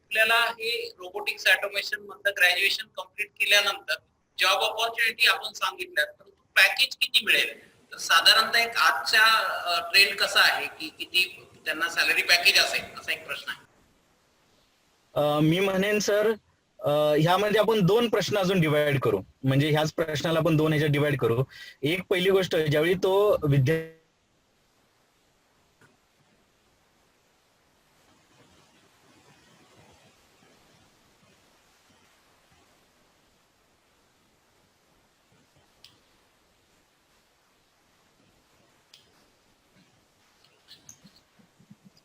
आपल्याला हे रोबोटिक्स ऑटोमेशन मधलं ग्रॅज्युएशन कंप्लीट केल्यानंतर जॉब ऑपॉर्च्युनिटी आपण सांगितलं, तर पॅकेज किती मिळेल, तर साधारणतः एक आजच्या ट्रेंड कसा आहे की किती त्यांना सॅलरी पॅकेज असेल, असा एक प्रश्न आहे. मी म्हणेन सर ह्यामध्ये आपण 2 प्रश्न अजून डिवाइड करू, म्हणजे ह्याच प्रश्नाला आपण 2 ह्याच्यात डिवाइड करू. एक पहिली गोष्ट, ज्यावेळी तो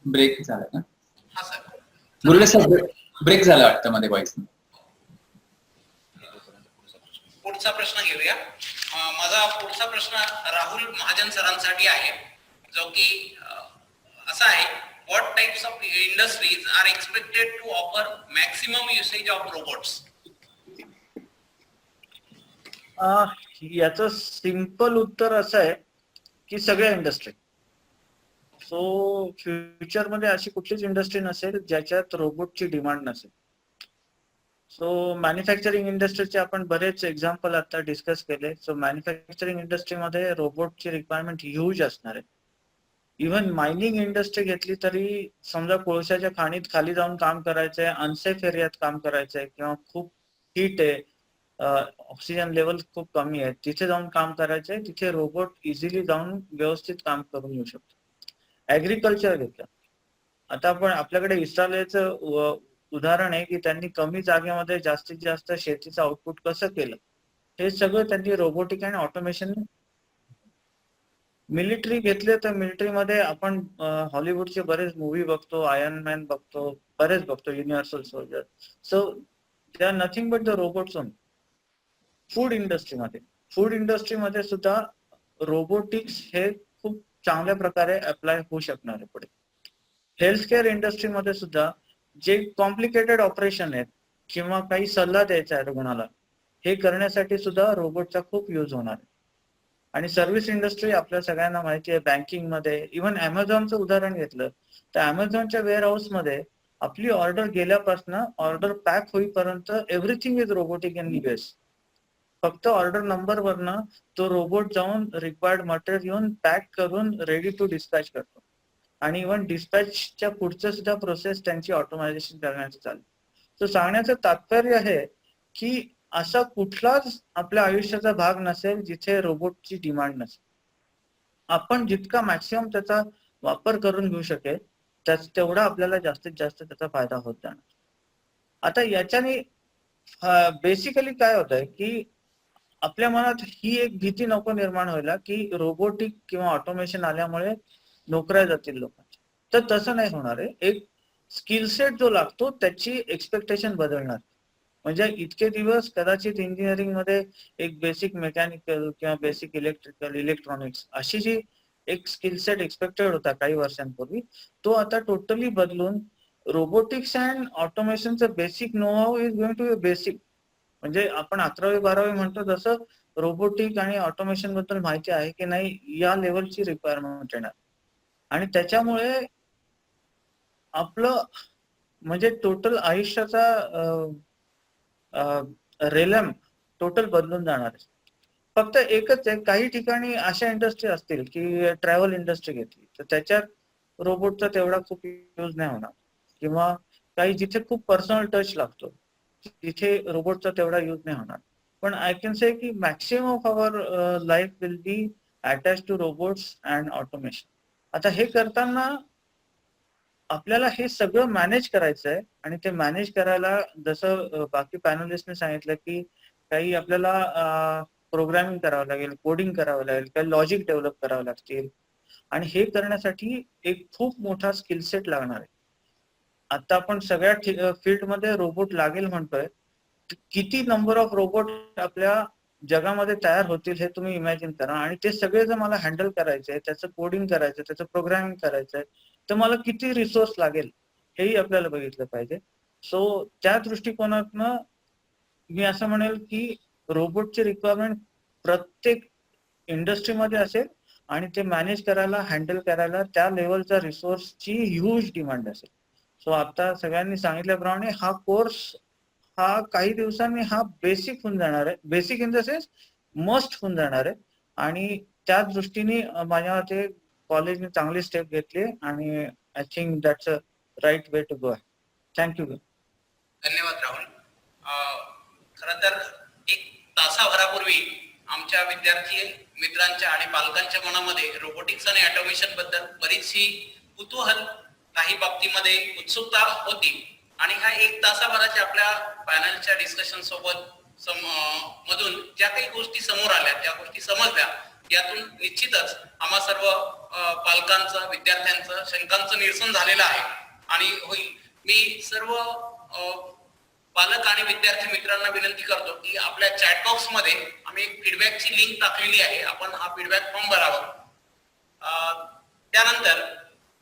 ब्रेक झाला ना. हा सर. मुरली सर, ब्रेक झाला वाटतं मध्ये व्हॉइस. पुढचा प्रश्न घेऊया. माझा पुढचा प्रश्न राहुल महाजन सरांसाठी आहे, जो की असा आहे, what types of industries are expected to offer maximum usage of robots. याचं सिंपल उत्तर असं आहे की सगळ्या इंडस्ट्री. सो फ्युचरमध्ये अशी कुठलीच इंडस्ट्री नसेल ज्याच्यात रोबोटची डिमांड नसेल. सो मॅन्युफॅक्चरिंग इंडस्ट्रीचे आपण बरेच एक्झाम्पल आता डिस्कस केले. सो मॅन्युफॅक्चरिंग इंडस्ट्रीमध्ये रोबोटची रिक्वायरमेंट ह्यूज असणार आहे. इव्हन मायनिंग इंडस्ट्री घेतली तरी समजा कोळशाच्या खाणीत खाली जाऊन काम करायचंय, अनसेफ एरियात काम करायचंय किंवा खूप हीट आहे, ऑक्सिजन लेवल खूप कमी आहे, तिथे जाऊन काम करायचंय, तिथे रोबोट इझिली जाऊन व्यवस्थित काम करून येऊ शकतो. ऍग्रिकल्चर घेतलं, आता आपण आपल्याकडे इस्रायलचं उदाहरण आहे की त्यांनी कमी जागेमध्ये जास्तीत जास्त शेतीचं आउटपुट कसं केलं, हे सगळं त्यांनी रोबोटिक आणि ऑटोमेशन मिलिटरी घेतले तर मिलिटरीमध्ये आपण हॉलिवूडचे बरेच मूवी बघतो, आयर्न मॅन बघतो, बरेच बघतो, universal soldier. So they are nothing but the robots on. Food इंडस्ट्रीमध्ये सुद्धा रोबोटिक्स हे खूप चांगल्या प्रकारे अप्लाय होऊ शकणार आहे पुढे. हेल्थकेअर इंडस्ट्रीमध्ये सुद्धा जे कॉम्प्लिकेटेड ऑपरेशन आहेत किंवा काही सल्ला द्यायचा आहे रुग्णाला, हे करण्यासाठी सुद्धा रोबोटचा खूप यूज होणार आहे. आणि सर्व्हिस इंडस्ट्री आपल्या सगळ्यांना माहिती आहे, बँकिंगमध्ये, इव्हन अमेझॉनचं उदाहरण घेतलं तर अमेझॉनच्या वेअर हाऊसमध्ये आपली ऑर्डर गेल्यापासून ऑर्डर पॅक होईपर्यंत everything is robotic in US. फक्त ऑर्डर नंबरवरनं तो रोबोट जाऊन रिक्वायर्ड मटेरियल घेऊन पॅक करून रेडी टू डिस्पॅच करतो. आणि इव्हन डिस्पॅचच्या पुढचं सुद्धा प्रोसेस त्यांची ऑटोमायझेशन करण्याचं चालू. तर सांगण्याचं तात्पर्य आहे की असा कुठलाच आपल्या आयुष्याचा भाग नसेल जिथे रोबोटची डिमांड नसेल. आपण जितका मॅक्सिमम त्याचा वापर करून घेऊ शकेल तेवढा आपल्याला जास्तीत जास्त त्याचा फायदा होत जाणार. आता याच्याने बेसिकली काय होत आहे की आपल्या मनात ही एक भीती नको निर्माण व्हायला की रोबोटिक किंवा ऑटोमेशन आल्यामुळे नोकऱ्या जातील लोकांच्या. तर तसं नाही होणार आहे. एक स्किल सेट जो लागतो त्याची एक्सपेक्टेशन बदलणार. म्हणजे इतके दिवस कदाचित इंजिनिअरिंग मध्ये एक बेसिक मेकॅनिकल किंवा बेसिक इलेक्ट्रिकल, इलेक्ट्रॉनिक्स अशी जी एक स्किल सेट एक्सपेक्टेड होता काही वर्षांपूर्वी, तो आता टोटली बदलून रोबोटिक्स अँड ऑटोमेशनचं basic know how is going to be basic. म्हणजे आपण 11वी-12वी म्हणतो तसं रोबोटिक आणि ऑटोमेशन बद्दल माहिती आहे की नाही या लेवलची रिक्वायरमेंट येणार. आणि त्याच्यामुळे आपलं म्हणजे टोटल आयुष्याचा रेलम टोटल बदलून जाणार आहे. फक्त एकच आहे, काही ठिकाणी अशा इंडस्ट्री असतील की ट्रॅव्हल इंडस्ट्री घेतली तर त्याच्यात रोबोटचा तेवढा खूप यूज नाही होणार, किंवा काही जिथे खूप पर्सनल टच लागतो तिथे रोबोटचा तेवढा यूज नाही होणार. पण आय कॅन से की maximum of our life will be attach to robots and automation. आता हे करताना आपल्याला हे सगळं मॅनेज करायचं आहे आणि ते मॅनेज करायला जसं बाकी पॅनलिस्टने सांगितलं की काही आपल्याला प्रोग्रामिंग करावं लागेल, कोडिंग करावं लागेल, काही लॉजिक डेव्हलप करावं लागतील. आणि हे करण्यासाठी एक खूप मोठा स्किल सेट लागणार आहे. आता आपण सगळ्या फील्डमध्ये रोबोट लागेल म्हणतोय, किती नंबर ऑफ रोबोट आपल्या जगामध्ये तयार होतील हे तुम्ही इमॅजिन करा. आणि ते सगळे जर मला हँडल करायचे, त्याचं कोडिंग करायचं, त्याचं प्रोग्रामिंग करायचंय, तर मला किती रिसोर्स लागेल हेही आपल्याला बघितलं पाहिजे. सो त्या दृष्टिकोनातनं मी असं म्हणेल की रोबोटची रिक्वायरमेंट प्रत्येक इंडस्ट्रीमध्ये असेल आणि ते मॅनेज करायला, हँडल करायला त्या लेवलच्या रिसोर्सची ह्यूज डिमांड असेल. सो आता सगळ्यांनी सांगितल्याप्रमाणे हा कोर्स हा काही दिवसांनी हा बेसिक होऊन जाणार आहे, basic in the sense must होऊन जाणार आहे. आणि त्या दृष्टीने माझ्या मते कॉलेजने चांगली स्टेप घेतली आणि I think that's a right way to go. Thank you. धन्यवाद राहुल. खरं तर एक तासाभरापूर्वी आमच्या विद्यार्थी मित्रांच्या आणि पालकांच्या मनामध्ये रोबोटिक्स आणि ऑटोमेशन बद्दल बरीचशी कुतूहल, काही बाबतीमध्ये उत्सुकता होती. आणि ह्या एक तासाभराच्या आपल्या पॅनलच्या डिस्कशन सोबत मधून ज्या काही गोष्टी समोर आल्या, त्या गोष्टी समजल्या, यातून निश्चितच आम्हा सर्व पालकांचं, विद्यार्थ्यांचं, शंकांचं निरसन झालेलं आहे. आणि होईल, मी सर्व पालक आणि विद्यार्थी मित्रांना विनंती करतो की आपल्या चॅट बॉक्स मध्ये आम्ही एक फीडबॅकची लिंक टाकलेली आहे, आपण हा फीडबॅक फॉर्म भरावा. त्यानंतर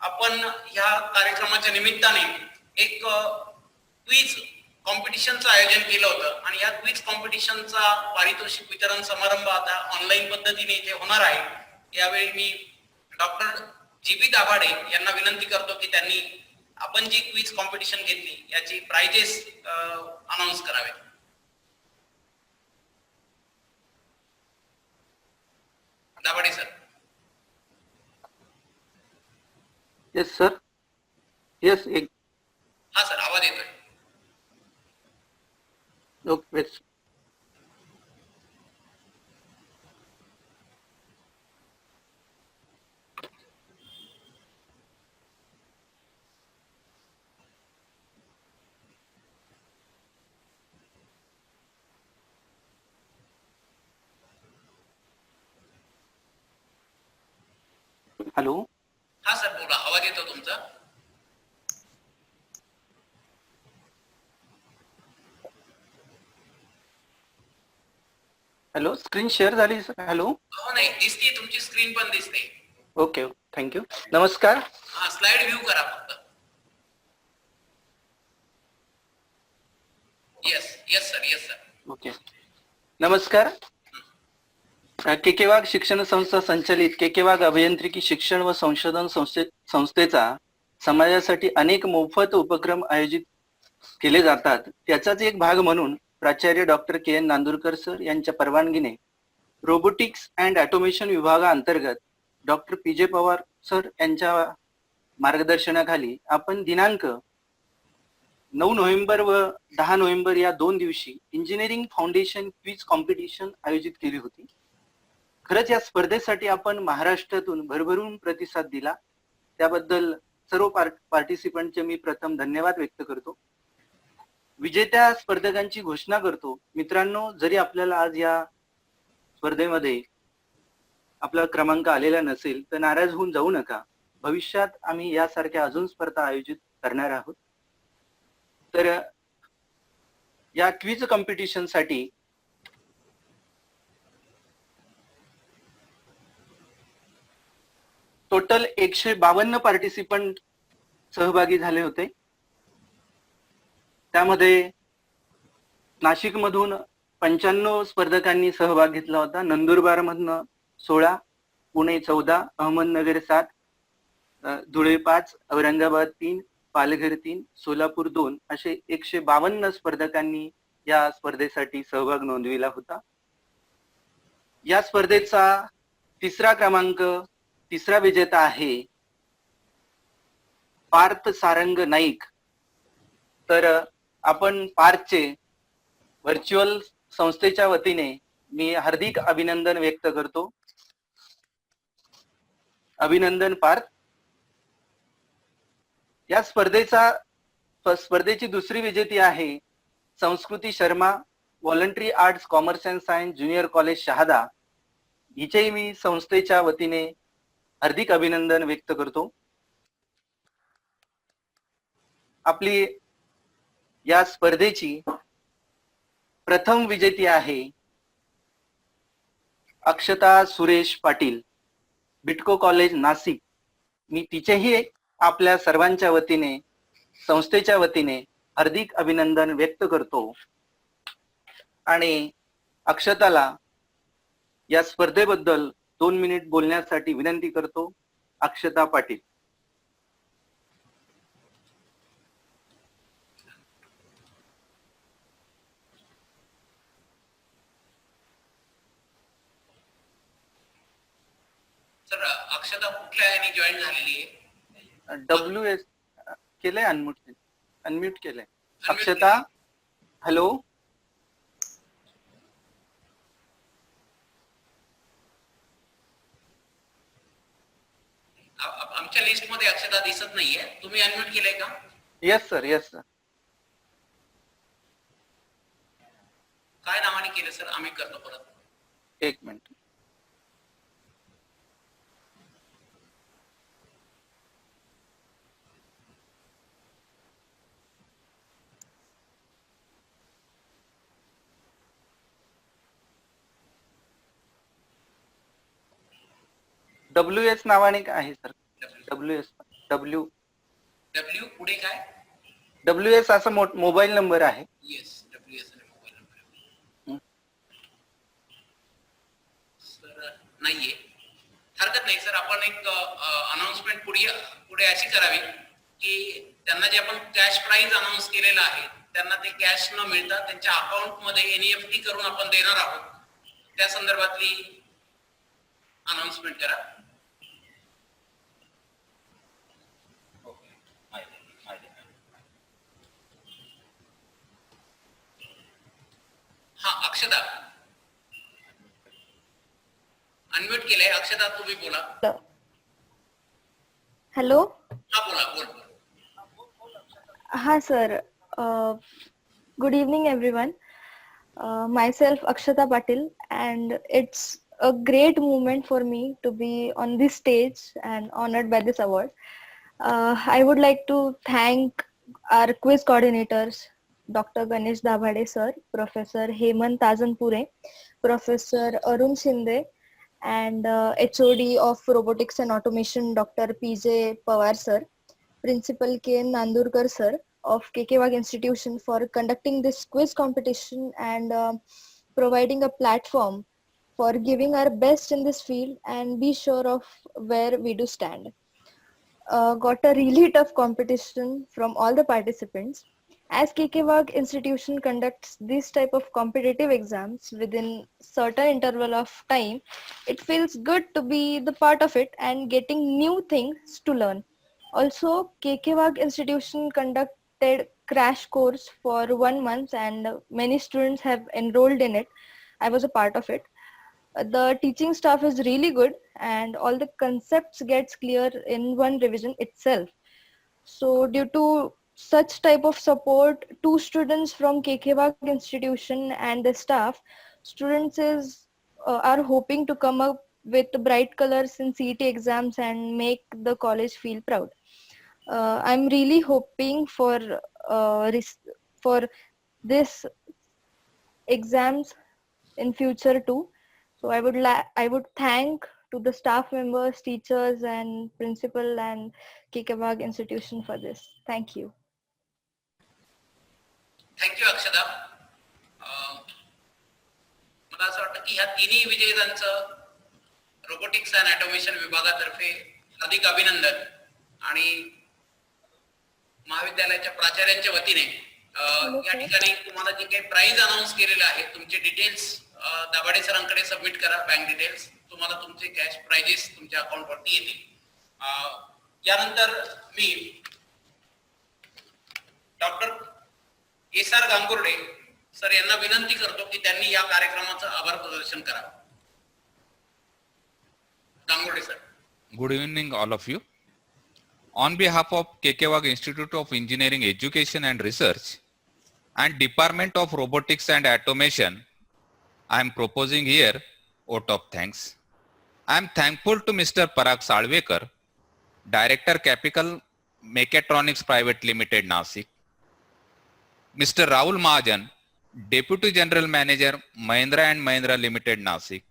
आपण ह्या कार्यक्रमाच्या निमित्ताने एक क्विज कॉम्पिटिशनचं आयोजन केलं होतं आणि या क्विज कॉम्पिटिशनचा पारितोषिक वितरण समारंभ आता ऑनलाईन पद्धतीने इथे होणार आहे. यावेळी मी डॉक्टर जी.बी. दाभाडे यांना विनंती करतो की त्यांनी आपण जी क्विज कॉम्पिटिशन घेतली याची प्राइजेस अनाउन्स करावे. Dabhade sir. Yes sir. Yes. हा सर, आवाज येतोय. ओके. हॅलो. हा सर बोला, आवाज येतो तुमचा. हॅलो, स्क्रीन शेअर झाली सर. हॅलो. हो नाही दिसते, तुमची स्क्रीन पण दिसते. Okay, thank you. नमस्कार. हा स्लाइड व्ह्यू करा फक्त. Yes sir. ओके. नमस्कार. के वाघ शिक्षण संस्था संचलित के वाघ अभियांत्रिकी शिक्षण व संशोधन संस्थेचा समाजासाठी अनेक मोफत उपक्रम आयोजित केले जातात. त्याचाच एक भाग म्हणून प्राचार्य डॉक्टर के नांदुरकर सर यांच्या परवानगीने रोबोटिक्स अँड ऑटोमेशन विभागाअंतर्गत डॉक्टर पी पवार सर यांच्या मार्गदर्शनाखाली आपण दिनांक 9 नोव्हेंबर व 10 नोव्हेंबर या 2 दिवशी इंजिनिअरिंग फाउंडेशन क्विज कॉम्पिटिशन आयोजित केली होती. खरंच या स्पर्धेसाठी आपण महाराष्ट्रातून भरभरून प्रतिसाद दिला, त्याबद्दल सर्व पार्टिसिपंटचे मी प्रथम धन्यवाद व्यक्त करतो. विजेत्या स्पर्धकांची घोषणा करतो. मित्रांनो, जरी आपल्याला आज या स्पर्धेमध्ये आपला क्रमांक आलेला नसेल तर नाराज होऊन जाऊ नका. भविष्यात आम्ही यासारख्या अजून स्पर्धा आयोजित करणार आहोत. तर या क्विज कॉम्पिटिशन साठी टोटल 152 पार्टिसिपंट सहभागी झाले होते. त्यामध्ये नाशिक मधून 95 स्पर्धकांनी सहभाग घेतला होता. नंदुरबार मधनं 16, पुणे 14, अहमदनगर 7, धुळे 5, औरंगाबाद 3, पालघर 3, सोलापूर 2 असे 152 स्पर्धकांनी या स्पर्धेसाठी सहभाग नोंदविला होता. या स्पर्धेचा तिसरा क्रमांक, तिसरा विजेता आहे पार्थ सारंग नाईक. तर आपण पार्थचे व्हर्च्युअल संस्थेच्या वतीने मी हार्दिक अभिनंदन व्यक्त करतो. अभिनंदन पार्थ. या स्पर्धेची दुसरी विजेती आहे Sanskriti Sharma, voluntary arts commerce and science junior college Shahada. हिचेही मी संस्थेच्या वतीने हार्दिक अभिनंदन व्यक्त करतो. आपली या स्पर्धेची प्रथम विजेती आहे अक्षता सुरेश पाटील, बिटको कॉलेज नाशिक. मी तिचेही आपल्या सर्वांच्या वतीने, संस्थेच्या वतीने हार्दिक अभिनंदन व्यक्त करतो. आणि अक्षताला या स्पर्धेबद्दल 2 मिनिट बोलण्यासाठी विनंती करतो. अक्षता पाटील. सर अक्षता कुठल्या याने जॉईन झालेली आहे? WS केलंय, अनम्यूट केलंय. अक्षता, हॅलो. आमच्या लिस्ट मध्ये अक्षता दिसत नाहीये. तुम्ही अनम्यूट केलंय का? Yes sir, yes sir. काय नावाने केलं सर? आम्ही करतो परत. 1 मिनिट. WS नावाने काय आहे सर? डब्ल्यू पुढे काय? WS असा मोबाईल नंबर आहे. Yes, WS mobile number. Sir नाहीये. हरकत नाही सर. आपण एक अनाउन्समेंट पुढे अशी करावी की त्यांना जे आपण कॅश प्राइज अनाउन्स केलेलं आहे त्यांना ते कॅश न मिळता त्यांच्या अकाउंट मध्ये NEFT करून आपण देणार आहोत. त्या संदर्भातली अनाउन्समेंट करा. हा अक्षता अनम्यूट केलंय. अक्षता तुम्ही बोला. हॅलो. हा बोला. बोल. हा sir. Good evening everyone. Myself Akshata Patil, and it's a great moment for me to be on this stage and honored by this award. I would like to thank our quiz coordinators, Dr. Ganesh Dabhade sir, Professor Hemant Tajanpure, Professor Arun Shinde, and HOD of Robotics and Automation, Dr. PJ Pawar sir, Principal K.N. Nandurkar sir of KK Wag Institution for conducting this quiz competition and providing a platform for giving our best in this field and be sure of where we do stand. Got a really tough competition from all the participants. As KK Wag institution conducts this type of competitive exams within certain interval of time, it feels good to be the part of it and getting new things to learn. Also, KK Wag institution conducted crash course for 1 month and many students have enrolled in it. I was a part of it. The teaching staff is really good and all the concepts gets clear in one revision itself. So due to such type of support, 2 students from KK Wag institution and the staff, students are hoping to come up with bright colors in CET exams and make the college feel proud. I'm really hoping for this exams in future too. So I would thank to the staff members, teachers, and principal and KK Wag institution for this. Thank you. Thank you अक्षदा. मला असं वाटतं की ह्या तिन्ही विजेत्यांचं robotics and automation विभागातर्फे हार्दिक अभिनंदन आणि महाविद्यालयाच्या प्राचार्यांच्या वतीने या ठिकाणी तुम्हाला जे काही प्राइज अनाउन्स केलेलं आहे तुमचे डिटेल्स दाभाडे सरांकडे सबमिट करा. बँक डिटेल्स तुम्हाला तुमचे कॅश प्राइजेस तुमच्या अकाउंट वरती येतील. यानंतर मी डॉक्टर एस.आर. गांगुर्डे सर यांना विनंती करतो की त्यांनी या कार्यक्रमाचं आभार प्रदर्शन करावं. Gangurde sir. Good evening, all of you. On behalf of KK Wag Institute of Engineering Education and Research and Department of Robotics and Automation, I am proposing here vote of thanks. I am thankful to Mr. Parag Salvekar, Director Capital Mechatronics Private Limited, Nasik. Mr. Rahul Mahajan, Deputy General Manager, Mahindra and Mahindra Limited, Nasik.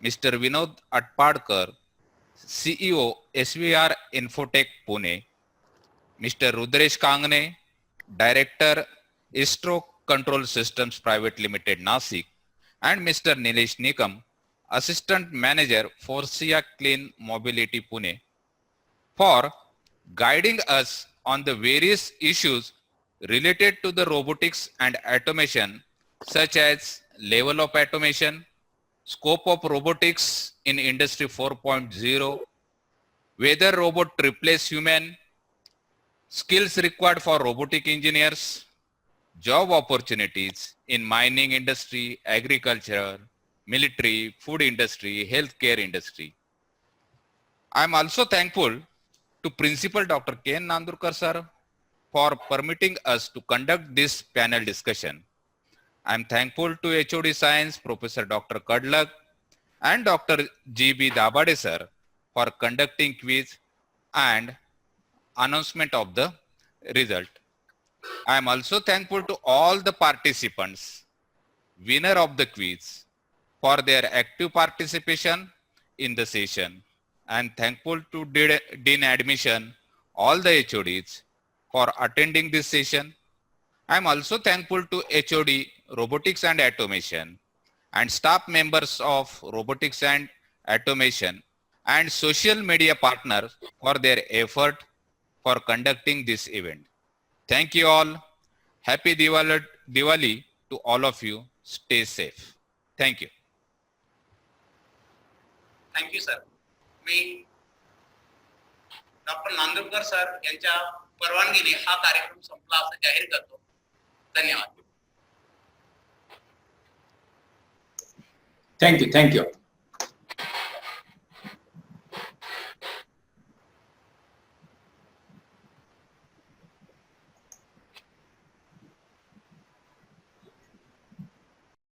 Mr. Vinod Atpadkar, CEO, SVR Infotech, Pune. Mr. Rudresh Kangne, Director, ISRO Control Systems Private Limited, Nasik. And Mr. Nilesh Nikam, Assistant Manager, Forcia Clean Mobility, Pune, for guiding us on the various issues related to the robotics and automation, such as level of automation, scope of robotics in Industry 4.0, whether robot replace human, skills required for robotic engineers, job opportunities in mining industry, agriculture, military, food industry, healthcare industry. I am also thankful to Principal Dr. K.N. Nandurkar sir for permitting us to conduct this panel discussion. I am thankful to HOD Science, Professor Dr. Kadlak and Dr. G.B. Dabhade sir for conducting quiz and announcement of the result. I am also thankful to all the participants, winner of the quiz, for their active participation in the session. I am thankful to Dean Admission, all the HODs for attending this session. I am also thankful to HOD Robotics and Automation and staff members of Robotics and Automation and social media partners for their effort for conducting this event. Thank you all. Happy Diwali to all of you. Stay safe. Thank you. Thank you sir. Me doctor Nandurkar sir यांच्या परवानगीने हा कार्यक्रम संपला असं जाहीर करतो. धन्यवाद. Thank you.